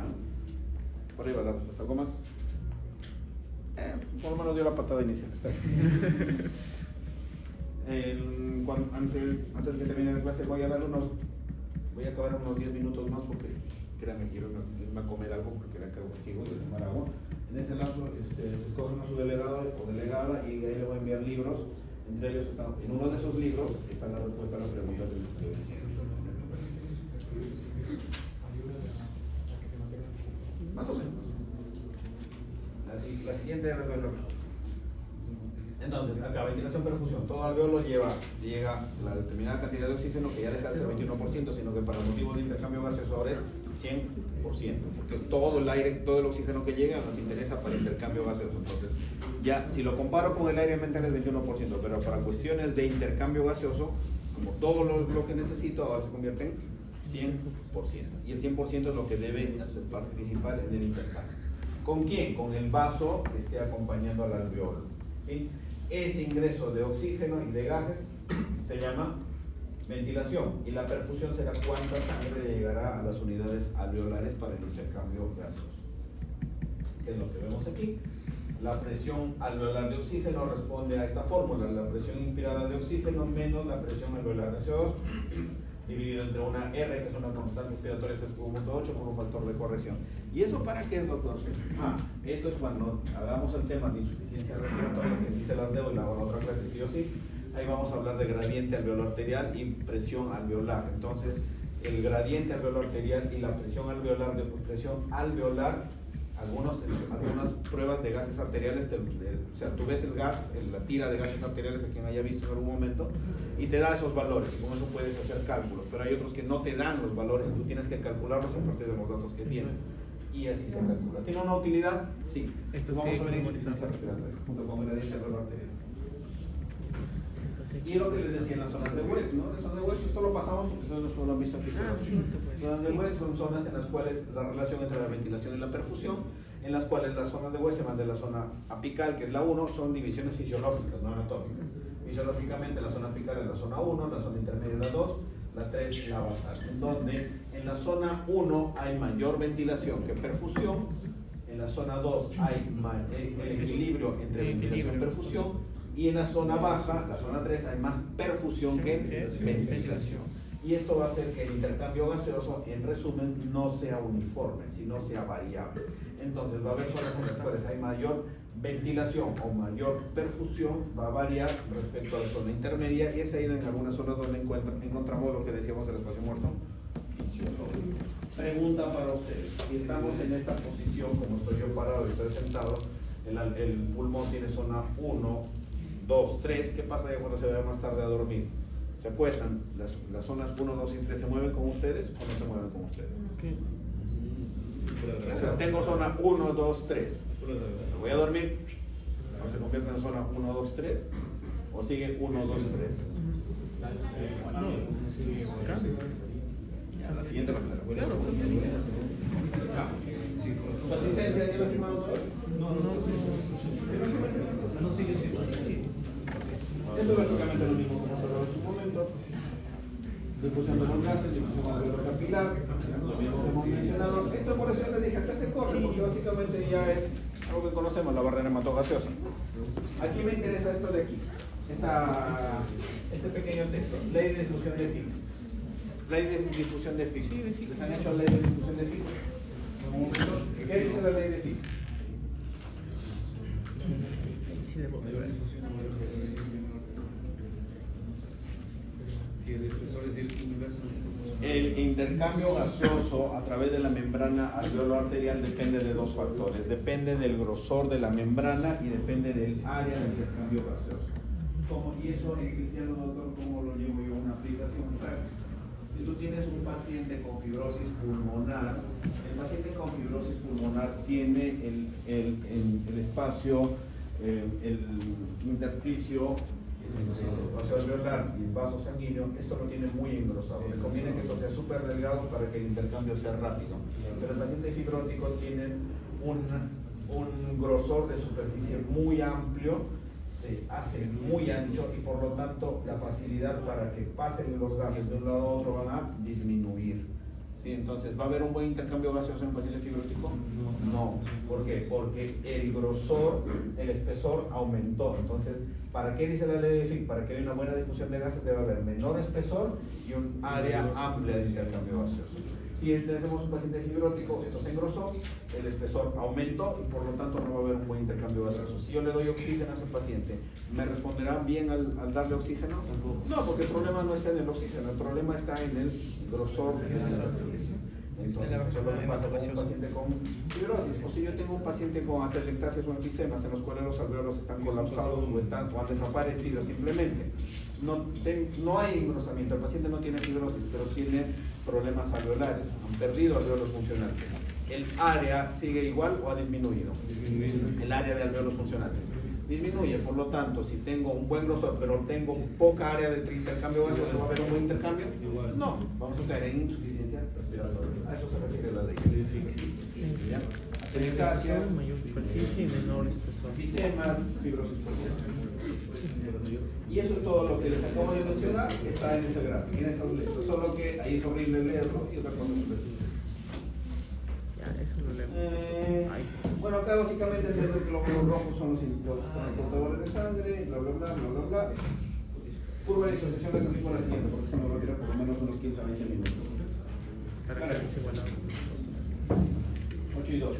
[SPEAKER 1] Por ahí va la respuesta. ¿Algo más? Por lo menos dio la patada inicial. Está bien. Antes de que termine la clase voy a acabar unos 10 minutos más porque créanme, quiero irme a comer algo porque de acá sigo de tomar agua. En ese lapso se escoge a su delegado o delegada y de ahí le voy a enviar libros. Entre ellos en uno de esos libros está la respuesta a las preguntas que les estoy diciendo. Más o menos. La siguiente es la Entonces, acá ventilación, perfusión, todo alveolo llega la determinada cantidad de oxígeno que ya deja de ser 21%, sino que para motivos de intercambio gaseoso ahora es 100%, porque todo el aire, todo el oxígeno que llega nos interesa para intercambio gaseoso. Entonces, ya si lo comparo con el aire ambiental es 21%, pero para cuestiones de intercambio gaseoso, como todo lo que necesito, ahora se convierte en 100%. Y el 100% es lo que debe participar en el intercambio. ¿Con quién? Con el vaso que esté acompañando al alveolo. ¿Sí? Ese ingreso de oxígeno y de gases se llama ventilación y la perfusión será cuánta sangre llegará a las unidades alveolares para el intercambio gaseoso. ¿Qué es lo que vemos aquí? La presión alveolar de oxígeno responde a esta fórmula, la presión inspirada de oxígeno menos la presión alveolar de CO2 dividido entre una R, que es una constante inspiratoria 6.8 por un factor de corrección. ¿Y eso para qué es, doctor? Esto es cuando hagamos el tema de insuficiencia respiratoria, que sí se las debo y la otra clase sí o sí. Ahí vamos a hablar de gradiente alveolar arterial y presión alveolar. Entonces, el gradiente alveolar arterial y la presión alveolar, algunas pruebas de gases arteriales, o sea, tú ves el gas, la tira de gases arteriales a quien haya visto en algún momento, y te da esos valores, y con eso puedes hacer cálculos, pero hay otros que no te dan los valores, y tú tienes que calcularlos a partir de los datos que tienes, y así se calcula. ¿Tiene una utilidad? Sí.
[SPEAKER 2] Esto
[SPEAKER 1] Vamos
[SPEAKER 2] sí,
[SPEAKER 1] a ver
[SPEAKER 2] como
[SPEAKER 1] insuficiencia respiratoria, junto con gradiente alveolar arterial. Y lo que les decía en las zonas de West, ¿no? Las zonas de West, esto lo pasamos porque ustedes no lo han visto en fisiología. Las zonas de West son zonas en las cuales la relación entre la ventilación y la perfusión, en las cuales las zonas de West se van de la zona apical, que es la 1, son divisiones fisiológicas, no anatómicas. Fisiológicamente la zona apical es la zona 1, la zona intermedia es la 2, la 3 la basal, en donde en la zona 1 hay mayor ventilación que perfusión, en la zona 2 hay el equilibrio entre ventilación y perfusión, y en la zona baja, la zona 3, hay más perfusión que ventilación. Y esto va a hacer que el intercambio gaseoso, en resumen, no sea uniforme, sino sea variable. Entonces va a haber zonas en las cuales hay mayor ventilación o mayor perfusión, va a variar respecto a la zona intermedia, y es ahí en algunas zonas donde encontramos lo que decíamos del espacio muerto fisiológico. Pregunta para ustedes: si estamos en esta posición, como estoy yo parado y estoy sentado, el pulmón tiene zona 1, 2, 3, ¿qué pasa ya cuando se vaya más tarde a dormir? ¿Se acuestan? ¿Las zonas 1, 2 y 3 se mueven con ustedes o no se mueven con ustedes?
[SPEAKER 2] Okay.
[SPEAKER 1] O sea, tengo zona 1, 2, 3. ¿Me voy a dormir? ¿O se convierte en zona 1, 2, 3? ¿O sigue 1, 2, 3?
[SPEAKER 2] No, cambio.
[SPEAKER 1] Ya, la siguiente va a aclarar.
[SPEAKER 2] Claro.
[SPEAKER 1] ¿Tu asistencia ya la firmamos hoy?
[SPEAKER 3] No, sigue siendo.
[SPEAKER 1] Esto es básicamente lo mismo como se habló en su momento. Difusión de los gases, difusión de la capilar, lo mismo que hemos mencionado. Esto por eso les dije, acá se corre, porque básicamente ya es algo que conocemos, la barrera hematogaseosa. Aquí me interesa esto de aquí, este pequeño texto, ley de difusión de FIC. Ley de difusión de FIC. ¿Les han hecho ley de difusión de FIC? ¿Qué dice la ley de FIC?
[SPEAKER 2] Sí, debo de ver.
[SPEAKER 3] Que el espesor es inversamente proporcional.
[SPEAKER 1] El intercambio gaseoso a través de la membrana alveolo-arterial depende de dos factores. Depende del grosor de la membrana y depende del área de intercambio gaseoso. Y eso en cristiano, doctor, ¿cómo lo llevo yo a una aplicación práctica? Si tú tienes un paciente con fibrosis pulmonar, el paciente con fibrosis pulmonar tiene el espacio, el intersticio, el espacio alveolar y el vaso sanguíneo, esto lo tiene muy engrosado. Le conviene que esto sea súper delgado para que el intercambio sea rápido. Pero el paciente fibrótico tiene un grosor de superficie muy amplio, se hace muy ancho y por lo tanto la facilidad para que pasen los gases de un lado a otro van a disminuir. ¿Sí? Entonces, ¿va a haber un buen intercambio gaseoso en un paciente fibrótico? No. ¿Por qué? Porque el grosor, el espesor aumentó. Entonces, ¿para qué dice la ley de Fick? Para que haya una buena difusión de gases debe haber menor espesor y un área amplia de intercambio gaseoso. Si tenemos un paciente fibrótico, esto se engrosó, el espesor aumentó y por lo tanto no va a haber un buen intercambio gaseoso. Si yo le doy oxígeno a ese paciente, ¿me responderá bien al darle oxígeno? No, porque el problema no está en el oxígeno, el problema está en el grosor de la intersticio. Entonces, eso es lo que pasa con un paciente con fibrosis. O si yo tengo un paciente con atelectasias o enfisemas en los cuales los alveolos están colapsados o han desaparecido simplemente. No hay engrosamiento, el paciente no tiene fibrosis, pero tiene problemas alveolares, han perdido alveolos funcionales. ¿El área sigue igual o ha disminuido? El área de alveolos funcionales disminuye, por lo tanto, si tengo un buen grosor, pero tengo poca área de intercambio gaseoso, ¿va a haber un buen intercambio? No, vamos a caer en insuficiencia respiratoria. A eso se refiere la ley. ¿Ya? Atelectasias,
[SPEAKER 2] Mayor superficie y menor espesor.
[SPEAKER 1] enfisemas, fibrosis pulmonar. Y eso es todo lo que les acabo de mencionar, está en ese gráfico, en esas letras. Solo que ahí es horrible leerlo y otra cosa es decir.
[SPEAKER 2] Ya, eso lo leo.
[SPEAKER 1] Bueno, acá básicamente el glóbulos rojos son los transportadores de sangre, bla bla bla, bla bla bla. Curva de disociación de tipo la siguiente, porque esto me va a tirar por lo menos unos 15 a 20 minutos.
[SPEAKER 2] Caracteres igualados.
[SPEAKER 1] 8 y 12.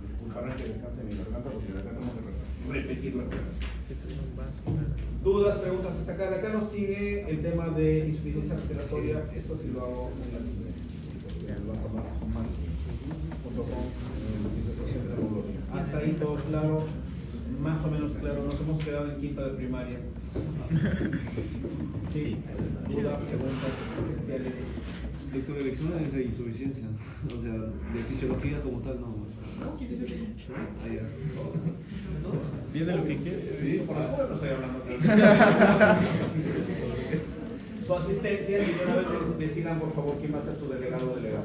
[SPEAKER 1] Disculparán que descanse mi garganta porque acá tenemos que repetir la clase. ¿Dudas, preguntas hasta acá? De acá nos sigue el tema de insuficiencia respiratoria. Esto sí lo hago en la siguiente. Lo voy a tomar más junto con disociación de hemoglobina. Hasta ahí todo claro, más o menos claro. Nos hemos quedado en quinta de primaria. Sí. ¿Dudas, preguntas esenciales?
[SPEAKER 3] Doctor, el examen es de insuficiencia, o sea, de fisiología como tal, no.
[SPEAKER 1] ¿No? ¿Quién dice que no?
[SPEAKER 3] Ah, ya.
[SPEAKER 2] ¿Viene lo que quiere?
[SPEAKER 1] Sí, por la no estoy hablando. Su asistencia y de una vez decidan por favor quién va a ser su delegado o delegado.